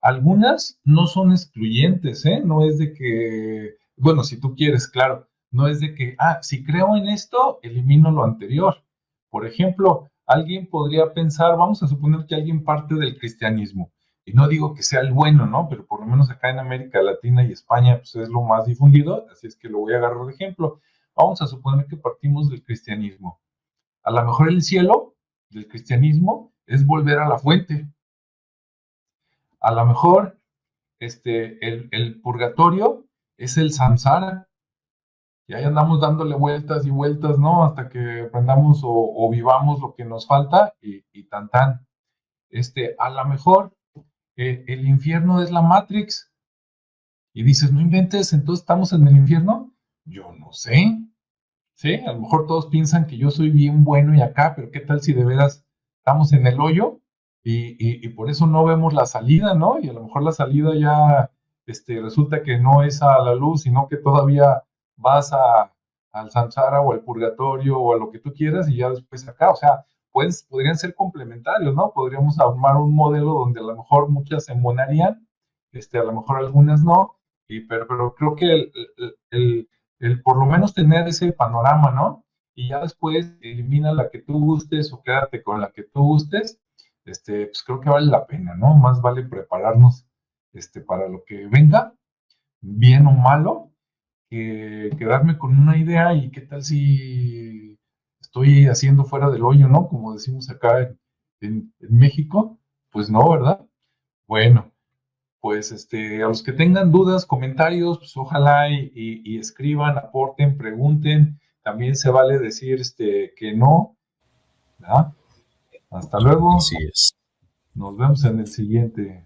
algunas no son excluyentes, ¿eh? No es de que, bueno, si tú quieres, claro, no es de que, si creo en esto, elimino lo anterior. Por ejemplo, alguien podría pensar, vamos a suponer que alguien parte del cristianismo, y no digo que sea el bueno, ¿no? Pero por lo menos acá en América Latina y España, pues es lo más difundido, así es que lo voy a agarrar de ejemplo. Vamos a suponer que partimos del cristianismo. A lo mejor el cielo del cristianismo es volver a la fuente. A lo mejor el purgatorio es el samsara. Y ahí andamos dándole vueltas y vueltas, ¿no? Hasta que aprendamos o vivamos lo que nos falta y tan tan. A lo mejor el infierno es la Matrix. Y dices, no inventes, entonces estamos en el infierno. Yo no sé. Sí, a lo mejor todos piensan que yo soy bien bueno y acá, pero ¿qué tal si de veras estamos en el hoyo y por eso no vemos la salida, ¿no? Y a lo mejor la salida ya resulta que no es a la luz, sino que todavía vas al samsara o al purgatorio o a lo que tú quieras y ya después acá, o sea, podrían ser complementarios, ¿no? Podríamos armar un modelo donde a lo mejor muchas se embonarían, a lo mejor algunas no, pero creo que el por lo menos tener ese panorama, ¿no? Y ya después elimina la que tú gustes o quédate con la que tú gustes, pues creo que vale la pena, ¿no? Más vale prepararnos para lo que venga, bien o malo, que quedarme con una idea y qué tal si estoy haciendo fuera del hoyo, ¿no? Como decimos acá en México, pues no, ¿verdad? Bueno, pues a los que tengan dudas, comentarios, pues ojalá y escriban, aporten, pregunten. También se vale decir que no, ¿verdad? Hasta luego. Así es. Nos vemos en el siguiente.